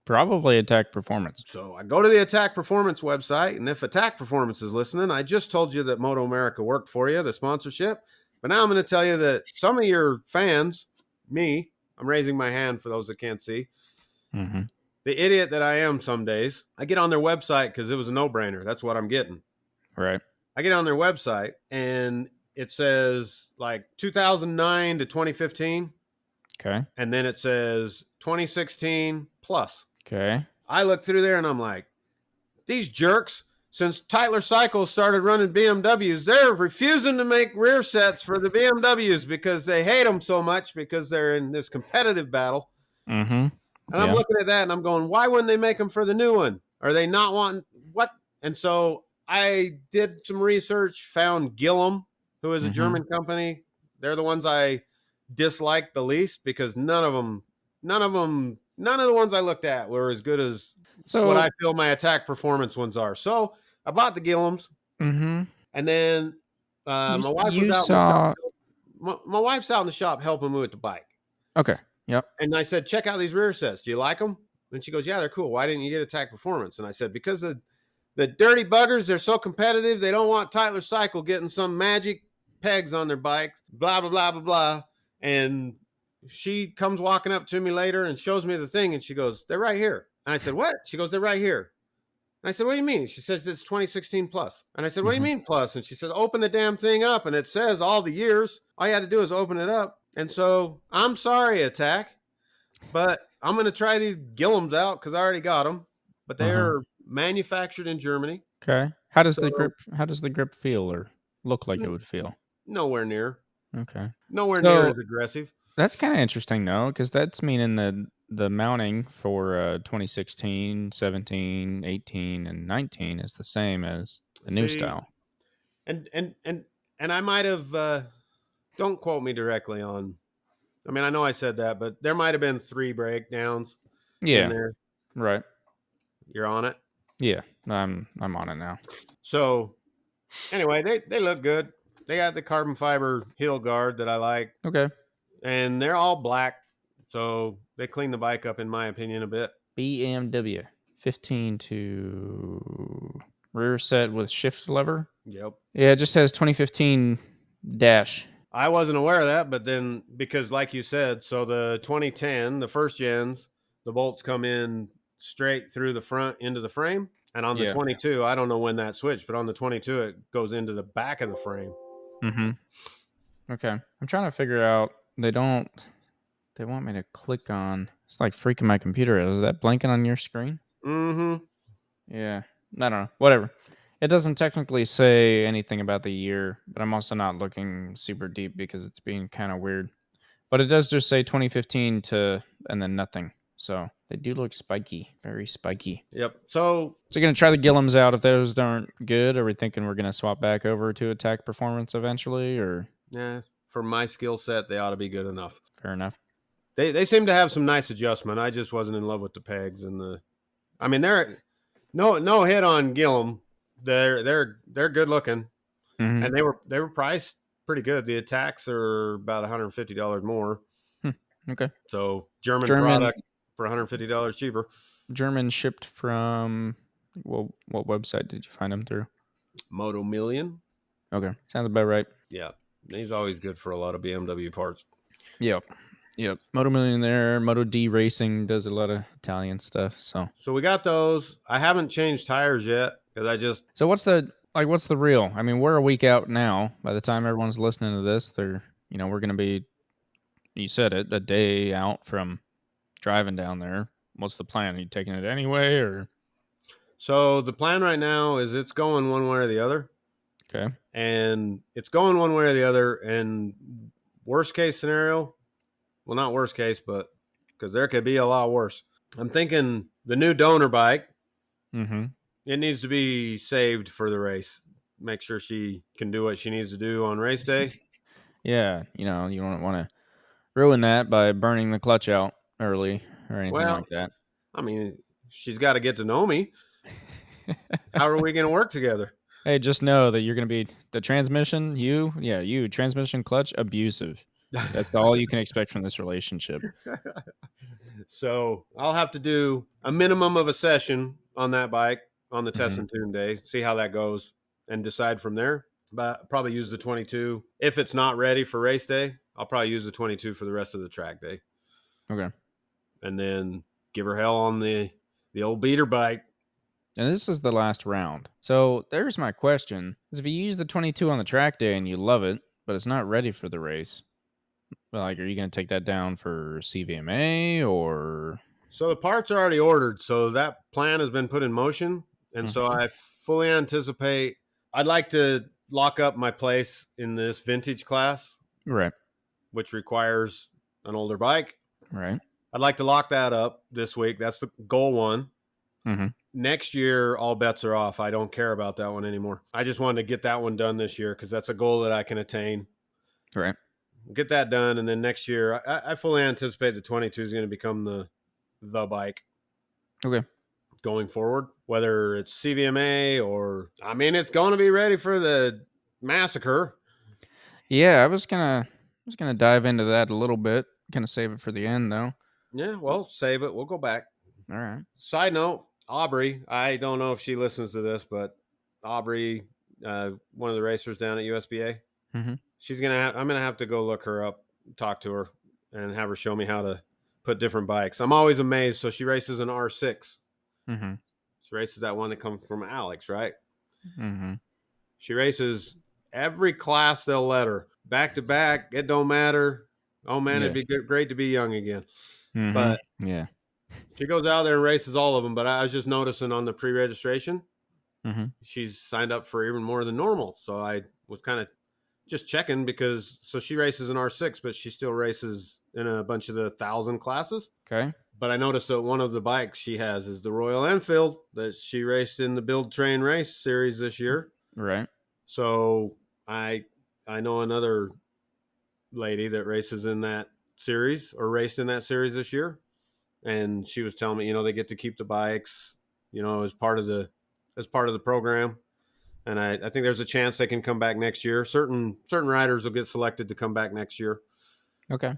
Probably Attack Performance. So I go to the Attack Performance website, and if Attack Performance is listening, I just told you that Moto America worked for you, the sponsorship. But now I'm going to tell you that some of your fans, me, I'm raising my hand for those that can't see, the idiot that I am some days, I get on their website because it was a no-brainer. That's what I'm getting. Right. I get on their website, and it says like 2009 to 2015. Okay. And then it says 2016 plus. Okay. I look through there and I'm like, these jerks, since Tyler Cycles started running BMWs, they're refusing to make rear sets for the BMWs because they hate them so much because they're in this competitive battle. And I'm looking at that and I'm going, why wouldn't they make them for the new one? Are they not wanting what? And so I did some research, found Gillum, who is a German company. They're the ones I dislike the least because none of the ones I looked at were as good as what I feel my Attack Performance ones are. So I bought the Gillums, and then my wife's out in the shop helping me with the bike. Okay. Yep. And I said, check out these rear sets. Do you like them? And she goes, yeah, they're cool. Why didn't you get Attack Performance? And I said, because the dirty buggers, they're so competitive. They don't want Tyler Cycle getting some magic pegs on their bikes, blah, blah, blah, blah, blah. And she comes walking up to me later and shows me the thing. And she goes, they're right here. And I said, what? She goes, they're right here. And I said, what do you mean? She says, it's 2016 plus. And I said, what do you mean plus? And she said, open the damn thing up. And it says all the years. All you had to do is open it up. And so I'm sorry, Attack, but I'm going to try these Gillums out because I already got them. But they're manufactured in Germany. Okay. How does the grip feel or look like it would feel? Nowhere near. Okay. Nowhere near as aggressive. That's kind of interesting, though, because that's meaning the mounting for 2016, 17, 18, and 19 is the same as the new style. And I might have, don't quote me directly on, I mean, I know I said that, but there might have been 3 breakdowns in there. Right. You're on it? Yeah, I'm on it now. So anyway, they look good. They got the carbon fiber heel guard that I like. Okay. And they're all black So they cleaned the bike up, in my opinion, a bit. BMW 15 to rear set with shift lever. Yep. Yeah, it just has 2015 dash. I wasn't aware of that, but then because like you said, so the 2010, the first gens, the bolts come in straight through the front into the frame. And on the 22, I don't know when that switched, but on the 22, it goes into the back of the frame. Mm-hmm. Okay. I'm trying to figure out, they want me to click on, it's like freaking my computer out. Is that blinking on your screen? Mm-hmm. Yeah. I don't know. Whatever. It doesn't technically say anything about the year, but I'm also not looking super deep because it's being kind of weird. But it does just say 2015 to, and then nothing. So they do look spiky, very spiky. Yep. So you're going to try the Gillums out. If those aren't good, are we thinking we're going to swap back over to attack performance eventually, or? Yeah, for my skill set, they ought to be good enough. Fair enough. They seem to have some nice adjustment. I just wasn't in love with the pegs and the. I mean, they're no hit on Gillum. They're good looking, and they were priced pretty good. The attacks are about $150 more. Okay. So German product for $150 cheaper. German shipped from. Well, what website did you find them through? Moto Million. Okay, sounds about right. Yeah, he's always good for a lot of BMW parts. Yep. Moto Million there. Moto D Racing does a lot of Italian stuff. So we got those. I haven't changed tires yet because I just. So what's the real? I mean, we're a week out now. By the time everyone's listening to this, we're going to be. You said it, a day out from driving down there. What's the plan? Are you taking it anyway, or? So the plan right now is it's going one way or the other. Okay. And it's going one way or the other. And worst case scenario, well, not worst case, but because there could be a lot worse. I'm thinking the new donor bike. Mm-hmm. It needs to be saved for the race. Make sure she can do what she needs to do on race day. Yeah, you don't want to ruin that by burning the clutch out early or anything like that. I mean, she's got to get to know me. How are we going to work together? Hey, just know that you're going to be the transmission, transmission clutch abusive. That's all you can expect from this relationship. So I'll have to do a minimum of a session on that bike on the test and tune day, see how that goes, and decide from there. But I'll probably use the 22. If it's not ready for race day, I'll probably use the 22 for the rest of the track day. Okay. And then give her hell on the old beater bike. And this is the last round. So there's my question. Is if you use the 22 on the track day and you love it, but it's not ready for the race, are you going to take that down for CVMA or? So the parts are already ordered. So that plan has been put in motion. And so I fully anticipate I'd like to lock up my place in this vintage class. Right. Which requires an older bike. Right. I'd like to lock that up this week. That's the goal one. Next year, all bets are off. I don't care about that one anymore. I just wanted to get that one done this year because that's a goal that I can attain. Right. Get that done, and then next year, I fully anticipate the 22 is going to become the bike. Okay. Going forward, whether it's CVMA or, I mean, it's going to be ready for the massacre. Yeah, I was gonna dive into that a little bit. Kind of save it for the end, though. Yeah, well, save it. We'll go back. All right. Side note, Aubrey, I don't know if she listens to this, but Aubrey, one of the racers down at USBA, she's I'm gonna have to go look her up, talk to her, and have her show me how to put different bikes. I'm always amazed. So she races an R6. She races that one that comes from Alex, right? She races every class they'll let her, back to back. It don't matter. Oh man, it'd be great to be young again. But yeah, she goes out there and races all of them. But I was just noticing on the pre-registration, she's signed up for even more than normal. So I was kind of just checking because she races an R6, but she still races in a bunch of the 1,000 classes. Okay. But I noticed that one of the bikes she has is the Royal Enfield that she raced in the Build Train Race series this year. Right. So I know another lady that races in that series or raced in that series this year. And she was telling me, they get to keep the bikes, as part of the program. And I think there's a chance they can come back next year. Certain riders will get selected to come back next year. Okay.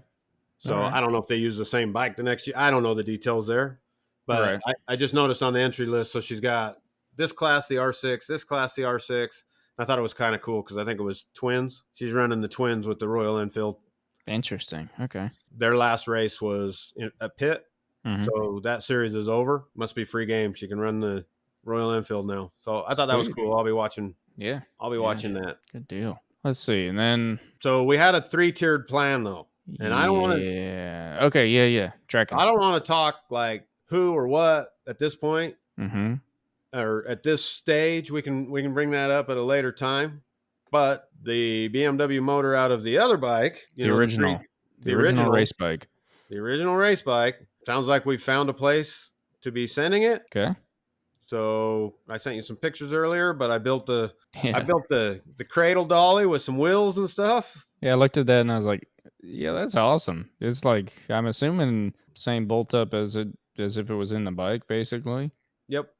So I don't know if they use the same bike the next year. I don't know the details there, but I just noticed on the entry list. So she's got this class, the R6, this class, the R6. I thought it was kind of cool because I think it was twins. She's running the twins with the Royal Enfield. Interesting. Okay. Their last race was a pit. Mm-hmm. So that series is over. Must be free game. She can run the Royal Enfield now. So I thought that was cool. I'll be watching. Yeah. I'll be watching that. Good deal. Let's see. And then. So we had a 3-tiered plan though. And I don't want to. Yeah. Okay. Yeah. Tracking. I don't want to talk like who or what at this point. Mm-hmm. Or at this stage. We can bring that up at a later time. But the BMW motor out of the other bike, the original race bike. The original race bike. Sounds like we found a place to be sending it. Okay. So I sent you some pictures earlier, but I built the cradle dolly with some wheels and stuff. Yeah, I looked at that and I was like, yeah, that's awesome. It's like, I'm assuming same bolt up as if it was in the bike, basically. Yep.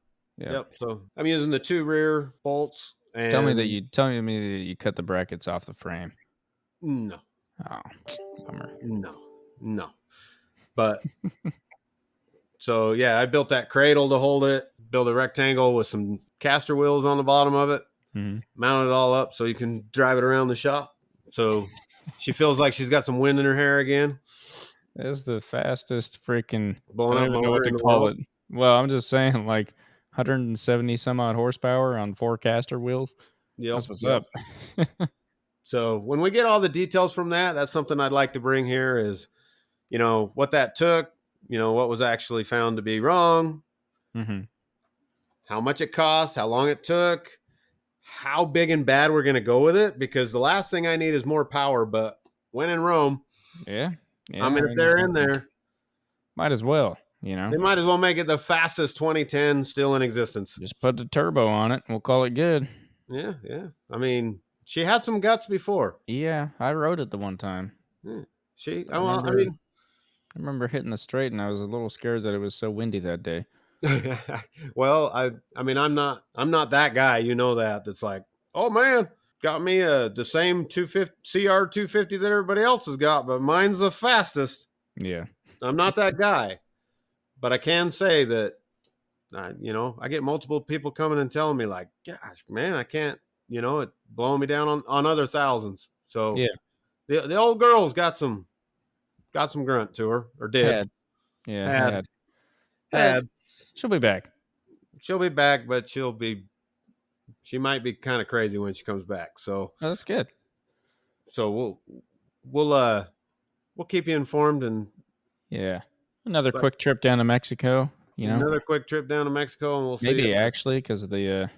So I'm using the 2 rear bolts. And tell me that you cut the brackets off the frame. No. Oh, bummer. No. But so yeah, I built that cradle to hold it. Built a rectangle with some caster wheels on the bottom of it. Mm-hmm. Mounted it all up so you can drive it around the shop. So she feels like she's got some wind in her hair again. That's the fastest freaking. Blowing I don't even know what to call it. Well, I'm just saying, like 170 some odd horsepower on 4 caster wheels. Yep. That's what's up. So when we get all the details from that, that's something I'd like to bring here is, what that took, what was actually found to be wrong, mm-hmm. how much it cost, how long it took, how big and bad we're going to go with it, because the last thing I need is more power, but when in Rome, yeah. I mean, if they're in there, might as well, they might as well make it the fastest 2010 still in existence. Just put the turbo on it. We'll call it good. Yeah. I mean, she had some guts before. Yeah, I rode it the one time. Yeah. I remember hitting the straight, and I was a little scared that it was so windy that day. Well, I mean, I'm not that guy. You know that. That's like, oh man, got me the same 250 CR 250 that everybody else has got, but mine's the fastest. Yeah, I'm not that guy, but I can say that. I get multiple people coming and telling me like, gosh, man, I can't. It blowing me down on other thousands. So yeah, the old girl's got some grunt to her, or did. Had. She'll be back. She'll be back, but she might be kind of crazy when she comes back. So that's good. So we'll keep you informed, and another quick trip down to Mexico. Another quick trip down to Mexico, and we'll see. Maybe actually, because of the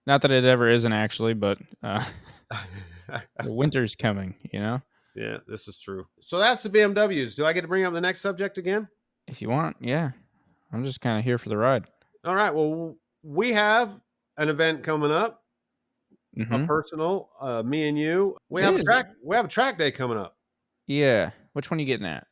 not that it ever isn't actually, but the winter's coming. Yeah, this is true. So that's the BMWs. Do I get to bring up the next subject again? If you want, yeah. I'm just kind of here for the ride. All right. Well, we have an event coming up. Mm-hmm. A personal, me and you. We have a track day coming up. Yeah. Which one are you getting at?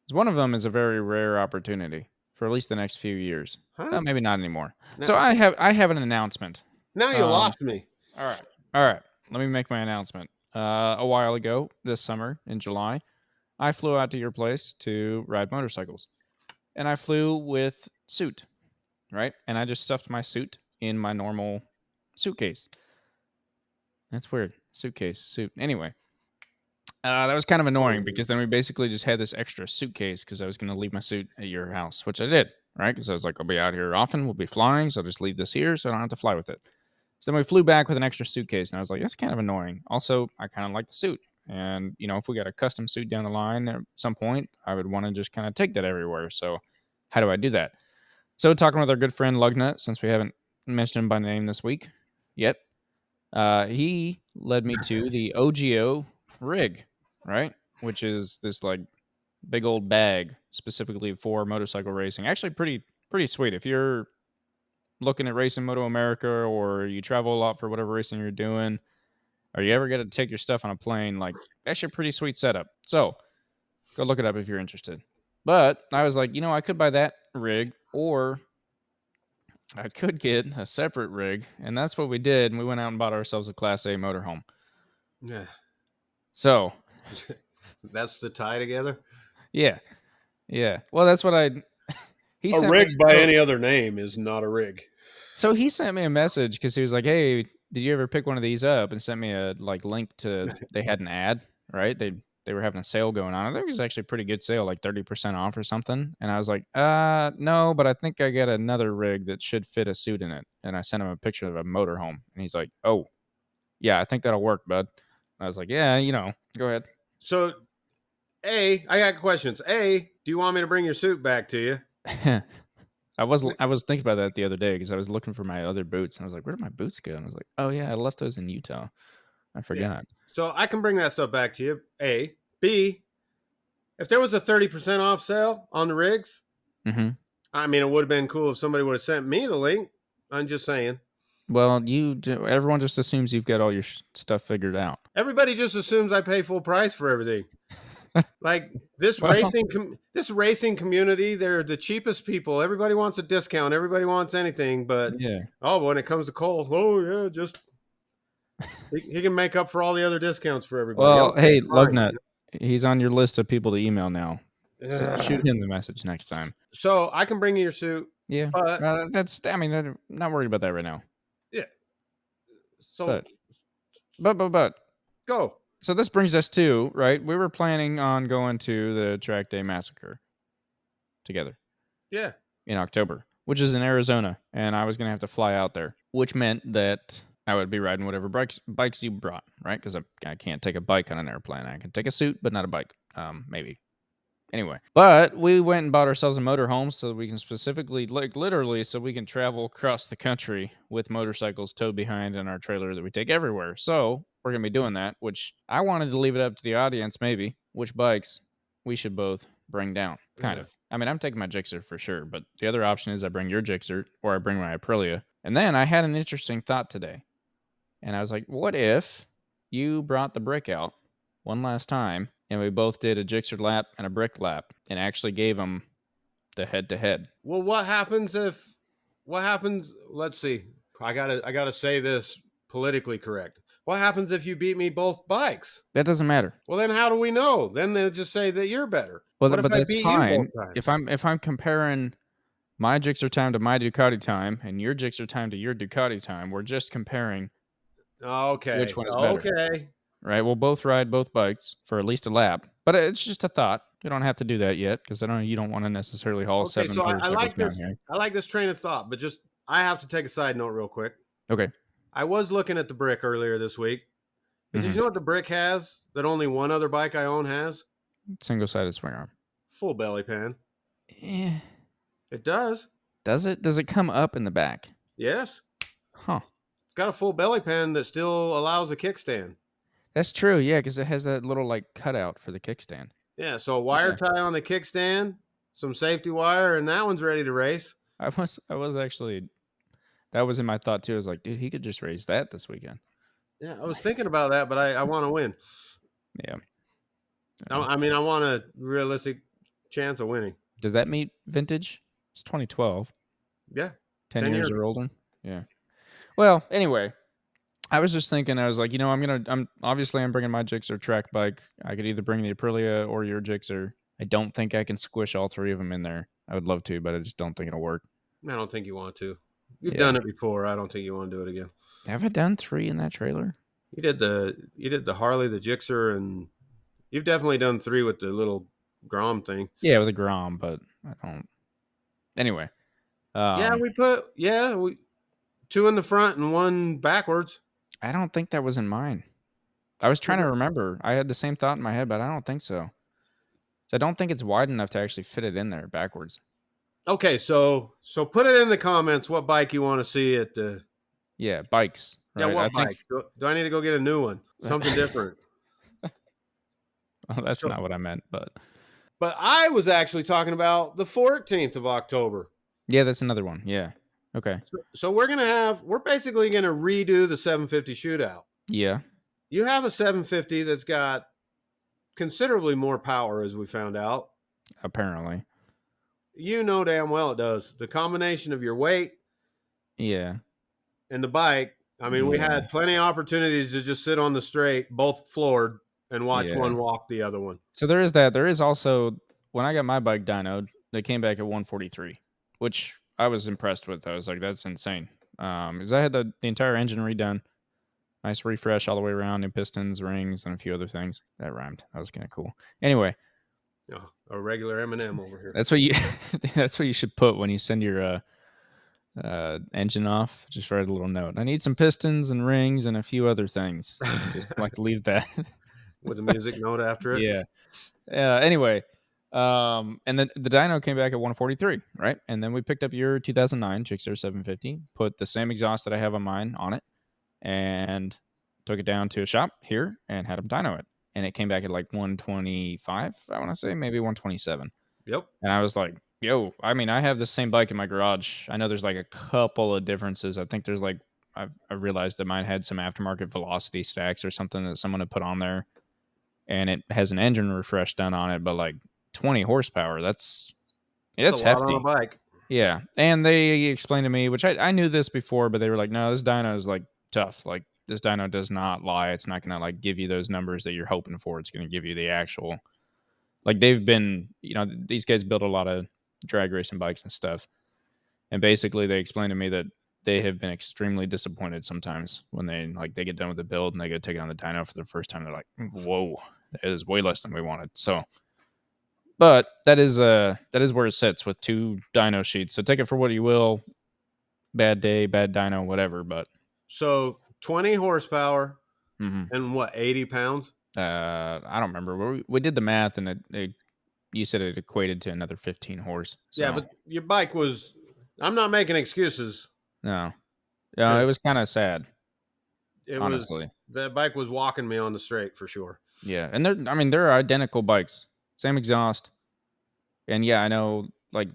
Because one of them is a very rare opportunity for at least the next few years. Huh? Well, maybe not anymore. So I have an announcement. Now you lost me. All right. Let me make my announcement. A while ago, this summer in July, I flew out to your place to ride motorcycles. And I flew with suit, right? And I just stuffed my suit in my normal suitcase. That's weird. Suit. Anyway, that was kind of annoying because then we basically just had this extra suitcase because I was going to leave my suit at your house, which I did, right? Because I was like, I'll be out here often. We'll be flying, so I'll just leave this here so I don't have to fly with it. So then we flew back with an extra suitcase, and I was like, that's kind of annoying. Also, I kind of like the suit. And, if we got a custom suit down the line at some point, I would want to just kind of take that everywhere. So how do I do that? So talking with our good friend Lugnut, since we haven't mentioned him by name this week yet, he led me to the OGO rig, right? Which is this like big old bag specifically for motorcycle racing. Actually pretty sweet. If you're looking at racing Moto America or you travel a lot for whatever racing you're doing, or you ever get to take your stuff on a plane, like actually a pretty sweet setup. So go look it up if you're interested. But I was like, I could buy that rig or I could get a separate rig. And that's what we did. And we went out and bought ourselves a Class A motorhome. Yeah. So that's the tie together? Yeah. Yeah. Well, that's what he A sent rig me. by any other name is not a rig. So he sent me a message because he was like, "Hey, did you ever pick one of these up?" And sent me a link to. They had an ad, right? They were having a sale going on. I think it was actually a pretty good sale, like 30% off or something. And I was like, no, but I think I got another rig that should fit a suit in it. And I sent him a picture of a motorhome, and he's like, "Oh, yeah, I think that'll work, bud." I was like, "Yeah, go ahead." So, I got questions. Do you want me to bring your suit back to you? I was thinking about that the other day because I was looking for my other boots and I was like, "Where did my boots go?" And I was like, "Oh yeah, I left those in Utah. I Yeah. forgot." So I can bring that stuff back to you. A. B. If there was a 30% off sale on the rigs, Mm-hmm. I mean, it would have been cool if somebody would have sent me the link. I'm just saying. Well, everyone just assumes you've got all your stuff figured out. Everybody just assumes I pay full price for everything. Like this Well, racing community, they're the cheapest people. Everybody wants a discount. Everybody wants anything, but yeah. when it comes to Cole, yeah, just he can make up for all the other discounts for everybody. Well, Okay, hey, fine. Lugnut, he's on your list of people to email now. So shoot Ugh. him the message next time. So I can bring you your suit, Yeah. but I'm not worried about that right now. yeah. So But but go. so this brings us to, right? We were planning on going to the Track Day Massacre together. Yeah. In October, which is in Arizona, and I was gonna have to fly out there, which meant that I would be riding whatever bikes you brought, right? Because I can't take a bike on an airplane. I can take a suit, but not a bike. Maybe. Anyway, but we went and bought ourselves a motorhome so we can specifically, like literally, so we can travel across the country with motorcycles towed behind in our trailer that we take everywhere. So we're gonna be doing that, which I wanted to leave it up to the audience, maybe, which bikes we should both bring down. Kind of. I mean, I'm taking my Gixxer for sure, but the other option is I bring your Gixxer or I bring my Aprilia. And then I had an interesting thought today. And I was like, what if you brought the brick out one last time and we both did a Gixxer lap and a brick lap and actually gave them the head to head? Well, what happens? Let's see. I gotta say this politically correct. What happens if you beat me both bikes? That doesn't matter. Well, then how do we know? Then they'll just say that you're better. Well, What if but I that's beat you fine. both times? If I'm comparing my Gixxer time to my Ducati time and your Gixxer time to your Ducati time, we're just comparing Okay. which one is better. Okay. Right? We'll both ride both bikes for at least a lap. But it's just a thought. You don't have to do that yet because I know you don't want to necessarily haul Okay. 7 So I motorcycles like down this. here. I like this train of thought, but just I have to take a side note real quick. Okay. I was looking at the brick earlier this week. And did you know what the brick has that only one other bike I own has? Single-sided swing arm. Full belly pan. Eh. It does. Does it? Does it come up in the back? Yes. Huh. It's got a full belly pan that still allows a kickstand. That's true. Yeah, because it has that little like cutout for the kickstand. Yeah, so a wire tie on the kickstand, some safety wire, and that one's ready to race. I was actually, that was in my thought too. I was like, dude, he could just race that this weekend. Yeah, I was thinking about that, but I want to win. Yeah. I mean, I want a realistic chance of winning. Does that meet vintage? It's 2012. Yeah. 10 years or older. Yeah. Well, anyway, I was just thinking, I was like, I'm bringing my Gixxer track bike. I could either bring the Aprilia or your Gixxer. I don't think I can squish all three of them in there. I would love to, but I just don't think it'll work. I don't think you want to. You've done it before. I don't think you want to do it again. Have I done 3 in that trailer? You did the Harley, the Gixxer, and you've definitely done 3 with the little Grom thing. Yeah, with a Grom, but I don't. Anyway. We put 2 in the front and 1 backwards. I don't think that was in mine. I was trying to remember. I had the same thought in my head, but I don't think so. So I don't think it's wide enough to actually fit it in there backwards. Okay, so put it in the comments what bike you want to see at the. Yeah, bikes. Right? Yeah, what bikes? Do I need to go get a new one? Something different. Well, that's not what I meant, but. But I was actually talking about the 14th of October. Yeah, that's another one. Yeah. Okay. So we're basically going to redo the 750 shootout. Yeah. You have a 750 that's got considerably more power, as we found out. Apparently. You know damn well it does. The combination of your weight. Yeah. And the bike. I mean, we had plenty of opportunities to just sit on the straight, both floored, and watch one walk the other one. So there is that. There is also when I got my bike dynoed, they came back at 143, which I was impressed with. I was like, that's insane. Because I had the entire engine redone. Nice refresh all the way around, new pistons, rings, and a few other things. That rhymed. That was kind of cool. Anyway, a regular M&M over here. that's what you that's what you should put when you send your engine off. Just write a little note. I need some pistons and rings and a few other things. And just like leave that with a music note after it. Yeah. Anyway, and then the dyno came back at 143, right? And then we picked up your 2009 Gixxer 750, put the same exhaust that I have on mine on it, and took it down to a shop here and had them dyno it. And it came back at like 125, I want to say, maybe 127. Yep. And I was like, yo, I mean, I have the same bike in my garage. I know there's like a couple of differences. I think there's like, I realized that mine had some aftermarket velocity stacks or something that someone had put on there. And it has an engine refresh done on it, but like 20 horsepower. That's a lot hefty. on a bike. Yeah. And they explained to me, which I knew this before, but they were like, no, this dyno is like tough. Like this dyno does not lie. It's not going to like give you those numbers that you're hoping for. It's going to give you the actual, like they've been, these guys build a lot of drag racing bikes and stuff. And basically they explained to me that they have been extremely disappointed sometimes when they get done with the build and they go take it on the dyno for the first time. They're like, whoa, that is way less than we wanted. So, but that is where it sits with 2 dyno sheets. So take it for what you will. Bad day, bad dyno, whatever. But so 20 horsepower and what, 80 pounds? I don't remember. We did the math, and you said it equated to another 15 horse. So. Yeah, but your bike was. I'm not making excuses. No, it was kind of sad. Honestly, the bike was walking me on the straight for sure. Yeah, and they're identical bikes, same exhaust, and yeah, I know, like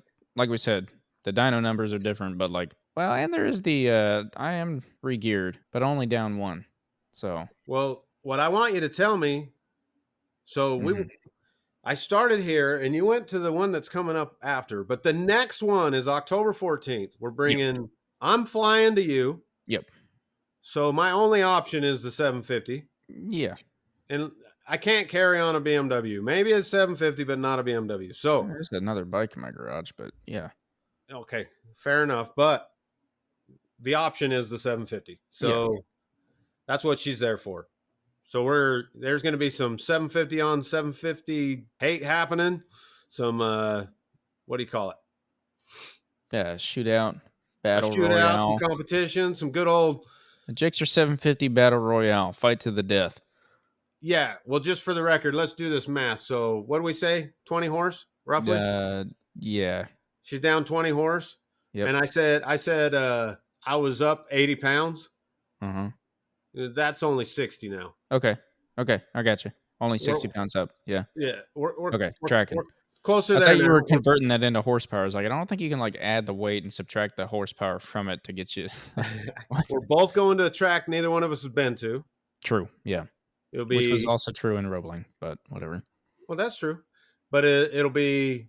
we said, the dyno numbers are different, but and there is the I am re-geared, but only down 1. So, well, what I want you to tell me, so I started here, and you went to the one that's coming up after, but the next one is October 14th. We're bringing. Yep. I'm flying to you. Yep. So my only option is the 750. Yeah. And I can't carry on a BMW. Maybe a 750, but not a BMW. So there's another bike in my garage, but yeah. Okay, fair enough. But the option is the 750. So that's what she's there for. So there's going to be some 750 on 750 hate happening. Some what do you call it? Yeah, shootout, battle royale, some competition, some good old Gixxer 750 battle royale, fight to the death. Yeah, well, just for the record, let's do this math. So, what do we say? 20 horse, roughly? Yeah. She's down 20 horse. Yep. And I said I was up 80 pounds. That's only 60 now. Okay, I got you. Only 60 pounds up. Yeah. Yeah. We're tracking. We're closer there. I thought you were converting that into horsepower. I was like, I don't think you can add the weight and subtract the horsepower from it to get you. We're both going to a track neither one of us has been to. True. Yeah. Which was also true in Roebling, but whatever. Well, that's true. But it'll be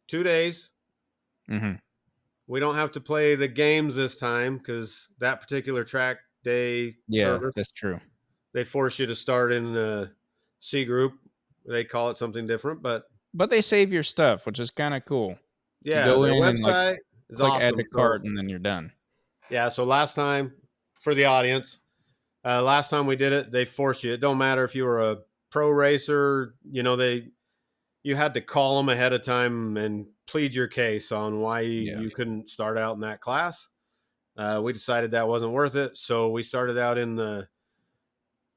2 days. We don't have to play the games this time because that particular track day service, that's true. They force you to start in a C group. They call it something different, but they save your stuff, which is kind of cool. Yeah, their website is awesome. Add to cart, and then you're done. Yeah, so last time, for the audience, last time we did it, they forced you. It don't matter if you were a pro racer, you had to call them ahead of time and plead your case on why you couldn't start out in that class. We decided that wasn't worth it, so we started out in the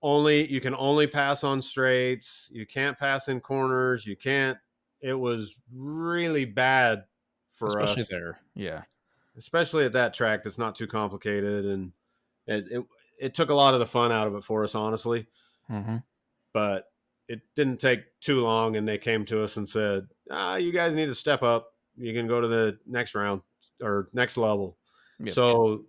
you can only pass on straights. You can't pass in corners. You can't. It was really bad for us. Especially there, yeah. Especially at that track that's not too complicated, and it took a lot of the fun out of it for us, honestly. But it didn't take too long, and they came to us and said, you guys need to step up. You can go to the next round or next level. Yep. So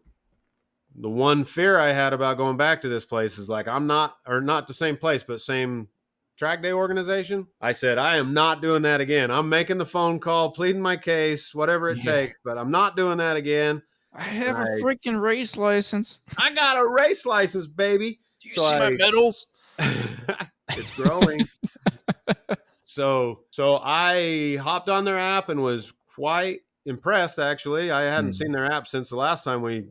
the one fear I had about going back to this place is not the same place, but same track day organization. I said, I am not doing that again. I'm making the phone call, pleading my case, whatever it takes, but I'm not doing that again. I have a freaking race license. I got a race license, baby. Do you see my medals? It's growing. So I hopped on their app and was quite impressed. Actually, I hadn't seen their app since the last time we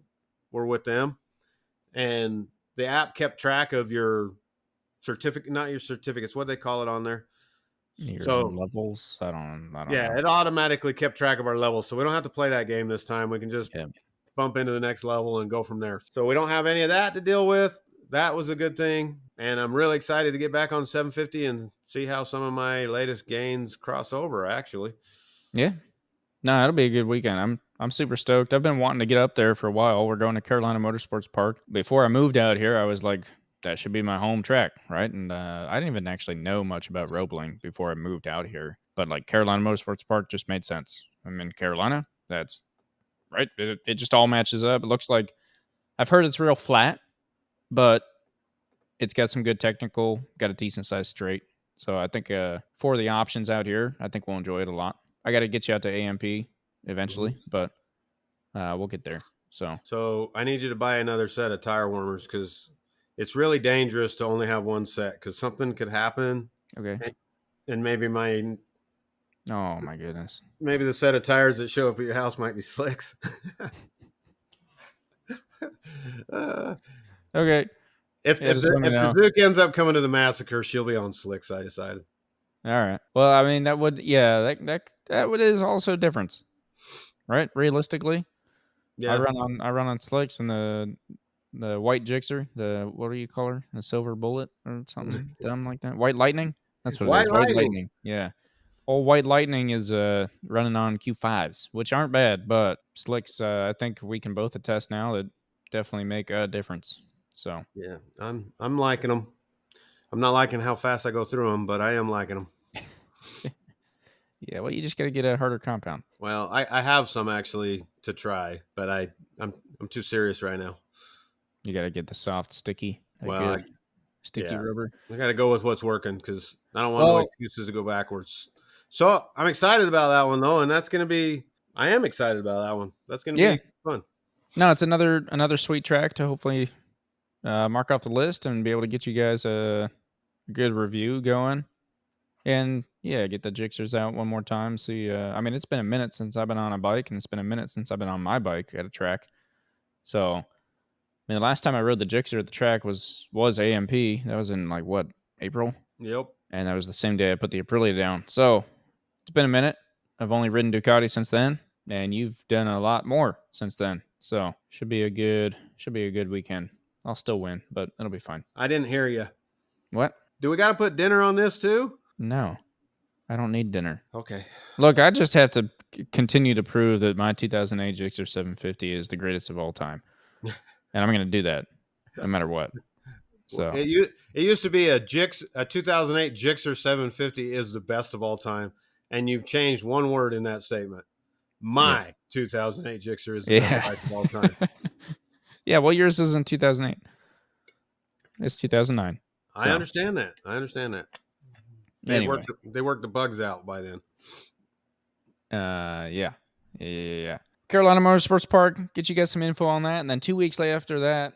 were with them, and the app kept track of your certificate, not your certificates. What they call it on there? Your So levels. I don't yeah, know. it automatically kept track of our levels, so we don't have to play that game this time. We can just bump into the next level and go from there. So we don't have any of that to deal with. That was a good thing, and I'm really excited to get back on 750 and see how some of my latest gains cross over. Actually, yeah, no, it'll be a good weekend. I'm super stoked. I've been wanting to get up there for a while. We're going to Carolina Motorsports Park. Before I moved out here, I was like, that should be my home track, right? And I didn't even actually know much about Roebling before I moved out here. But like Carolina Motorsports Park just made sense. I'm in Carolina. That's right. It just all matches up. It looks like I've heard it's real flat, but it's got some good technical, got a decent sized straight. So I think for the options out here, I think we'll enjoy it a lot. I got to get you out to AMP eventually, but we'll get there. So I need you to buy another set of tire warmers because it's really dangerous to only have one set because something could happen. Okay. And maybe oh my goodness. Maybe the set of tires that show up at your house might be slicks. Okay. If the Duke ends up coming to the massacre, she'll be on slicks, I decided. All right. Well, I mean that would is also a difference. Right? Realistically. Yeah. I run on slicks and the white Gixxer, the what do you call her? The silver bullet or something dumb like that. White lightning? That's what it is. White lightning. Yeah. Old White Lightning is running on Q5s, which aren't bad, but slicks, I think we can both attest now that definitely make a difference. So yeah, I'm liking them. I'm not liking how fast I go through them, but I am liking them. yeah, well, you just got to get a harder compound. Well, I have some actually to try, but I'm too serious right now. You got to get the soft, sticky, sticky rubber. I got to go with what's working because I don't want no excuses to go backwards. So I'm excited about that one though, and I am excited about that one. That's going to be fun. No, it's another sweet track to hopefully mark off the list and be able to get you guys a good review going. And yeah, get the Gixxers out one more time. See, I mean, it's been a minute since I've been on a bike, and it's been a minute since I've been on my bike at a track. So, I mean, the last time I rode the Gixxer at the track was AMP. That was in like what, April? Yep. And that was the same day I put the Aprilia down. So it's been a minute. I've only ridden Ducati since then, and you've done a lot more since then. So should be a good weekend. I'll still win, but it'll be fine. I didn't hear you. What? Do we got to put dinner on this too? No, I don't need dinner. Okay. Look, I just have to continue to prove that my 2008 Gixxer 750 is the greatest of all time, and I'm going to do that no matter what. So it used to be a 2008 Gixxer 750 is the best of all time, and you've changed one word in that statement. My 2008 Gixxer is the best of all time. Yeah, well, yours isn't 2008. It's 2009. I understand that. They worked the bugs out by then. Yeah. Carolina Motorsports Park, get you guys some info on that. And then 2 weeks after that,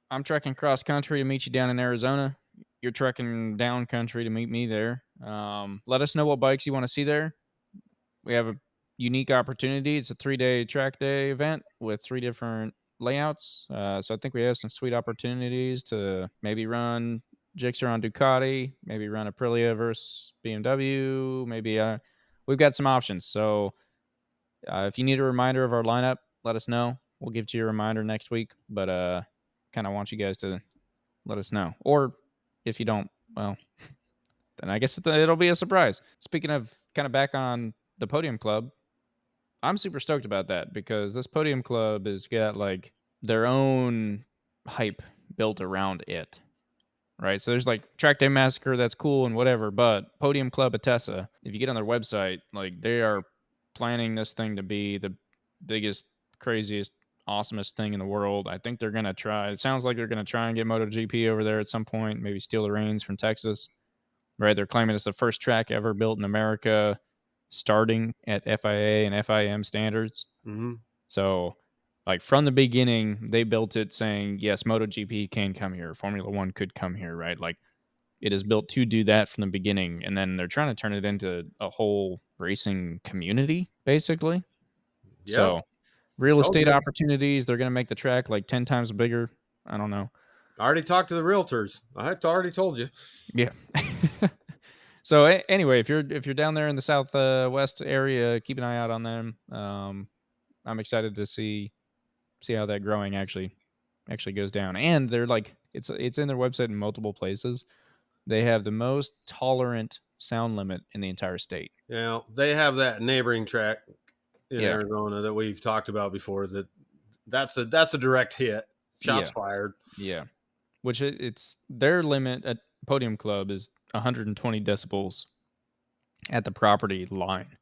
I'm trekking cross country to meet you down in Arizona. You're trekking down country to meet me there. Let us know what bikes you want to see there. We have a unique opportunity. It's a 3-day track day event with 3 different layouts. So I think we have some sweet opportunities to maybe run Gixxer on Ducati, maybe run Aprilia versus BMW. Maybe we've got some options. So if you need a reminder of our lineup, let us know. We'll give you a reminder next week. But kind of want you guys to let us know. Or if you don't, well, then I guess it'll be a surprise. Speaking of kind of back on the Podium Club, I'm super stoked about that because this Podium Club has got like their own hype built around it. Right? So there's like Track Day Massacre, that's cool and whatever, but Podium Club Atessa, if you get on their website, like they are planning this thing to be the biggest, craziest, awesomest thing in the world. I think they're going to try. It sounds like they're going to try and get MotoGP over there at some point, maybe steal the reins from Texas. Right? They're claiming it's the first track ever built in America, starting at FIA and FIM standards. Mm-hmm. So, like from the beginning, they built it saying, yes, MotoGP can come here. Formula One could come here, right? Like it is built to do that from the beginning, and then they're trying to turn it into a whole racing community, basically. Yes. So real Told estate you. opportunities, they're going to make the track like 10 times bigger. I don't know. I already talked to the realtors. I already told you. Yeah. So anyway, if you're down there in the southwest area, keep an eye out on them. I'm excited to see how that growing actually goes down. And they're like, it's in their website in multiple places. They have the most tolerant sound limit in the entire state. Yeah, they have that neighboring track in Yeah. Arizona that we've talked about before. That's a direct hit. Shots fired. Yeah. Which it's their limit at Podium Club is 120 decibels at the property line.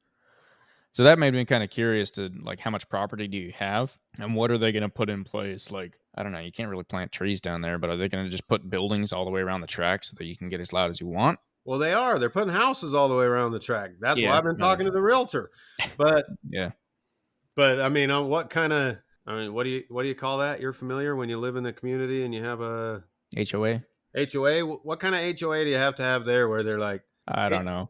So that made me kind of curious to like, how much property do you have and what are they going to put in place? Like, I don't know, you can't really plant trees down there, but are they going to just put buildings all the way around the track so that you can get as loud as you want? Well, they are. They're putting houses all the way around the track. That's why Yeah. I've been talking to the realtor. But Yeah. I mean, what kind of? I mean, what do you call that? You're familiar when you live in the community and you have a HOA? HOA. What kind of HOA do you have to have there where they're like, I don't know.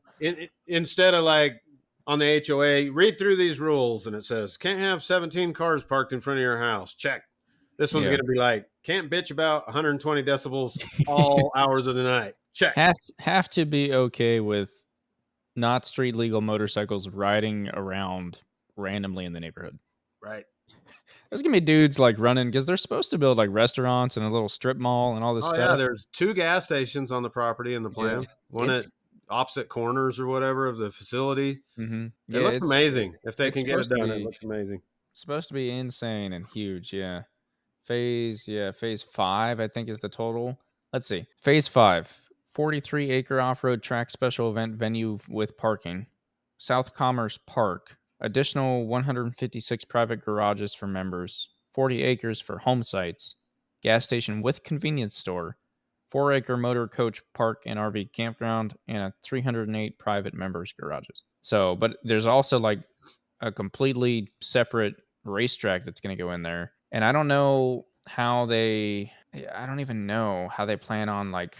instead of like on the HOA, read through these rules and it says can't have 17 cars parked in front of your house. Check. This one's going to be like can't bitch about 120 decibels all hours of the night. Check. Have to be okay with not street legal motorcycles riding around randomly in the neighborhood. Right. There's gonna be dudes like running because they're supposed to build like restaurants and a little strip mall and all this stuff. Yeah, there's 2 gas stations on the property in the plan. One at opposite corners or whatever of the facility. Mm-hmm. It looks amazing. If they can get it done, it looks amazing. Supposed to be insane and huge. Yeah. Phase 5, I think, is the total. Let's see. Phase 5, 43-acre off-road track special event venue with parking. South Commerce Park. Additional 156 private garages for members. 40 acres for home sites. Gas station with convenience store. 4-acre motor coach park and RV campground. And a 308 private members garages. So, but there's also like a completely separate racetrack that's going to go in there. And I don't know how I don't even know how they plan on like,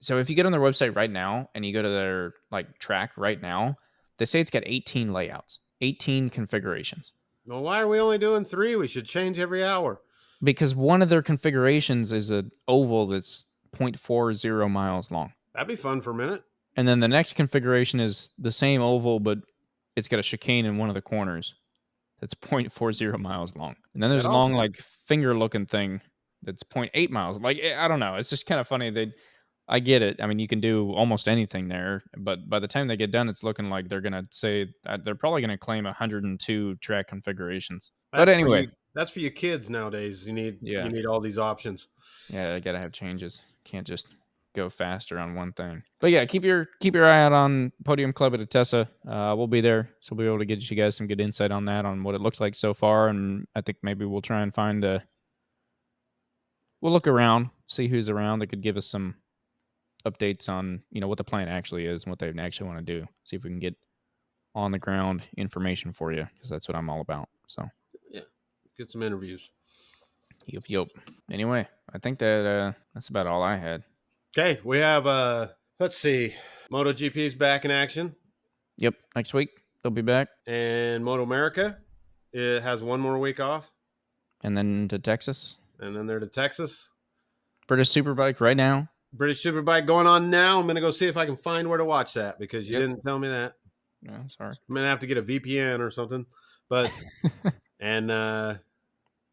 so if you get on their website right now and you go to their like track right now, they say it's got 18 layouts, 18 configurations. Well, why are we only doing 3? We should change every hour. Because one of their configurations is an oval that's 0.40 miles long. That'd be fun for a minute. And then the next configuration is the same oval, but it's got a chicane in one of the corners that's 0.40 miles long. And then there's a long, like, finger-looking thing that's 0.8 miles. Like, I don't know. It's just kind of funny. I get it. I mean, you can do almost anything there, but by the time they get done, it's looking like they're going to say they're probably going to claim 102 track configurations. But anyway, that's for you kids nowadays. You need all these options. Yeah, they got to have changes. Can't just go faster on one thing. But yeah, keep your eye out on Podium Club at Atessa. We'll be there, so we'll be able to get you guys some good insight on that, on what it looks like so far, and I think maybe we'll try and we'll look around, see who's around that could give us some updates on what the plan actually is and what they actually want to do. See if we can get on the ground information for you, because that's what I'm all about. So yeah, get some interviews. Yep. Anyway, I think that's about all I had. Okay, we have let's see, MotoGP's back in action. Yep, next week they'll be back. And Moto America, it has one more week off. And then to Texas. And then they're to Texas. British Superbike right now. British Superbike going on now. I'm going to go see if I can find where to watch that, because you didn't tell me that. Yeah, sorry. I'm going to have to get a VPN or something. But and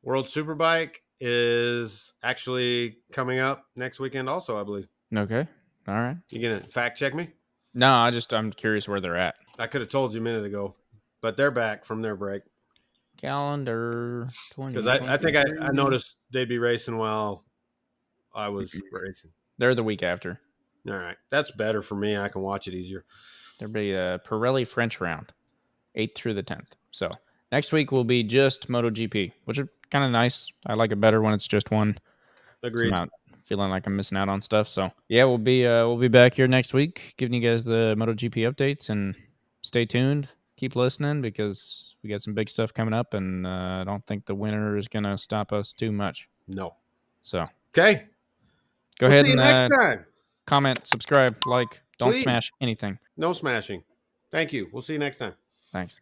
World Superbike is actually coming up next weekend also, I believe. Okay. All right. You going to fact check me? No, I'm curious where they're at. I could have told you a minute ago, but they're back from their break. Calendar 20. Because I think I noticed they'd be racing while I was racing. They're the week after. All right. That's better for me. I can watch it easier. There'll be a Pirelli French round, 8th through the 10th. So next week will be just MotoGP, which is kind of nice. I like it better when it's just one. Agreed. So I'm not feeling like I'm missing out on stuff. So yeah, we'll be back here next week, giving you guys the MotoGP updates, and stay tuned. Keep listening, because we got some big stuff coming up, and I don't think the winter is gonna stop us too much. No. So okay. Go ahead see and you next time. comment, subscribe, like. Don't Please. smash anything. No smashing. Thank you. We'll see you next time. Thanks.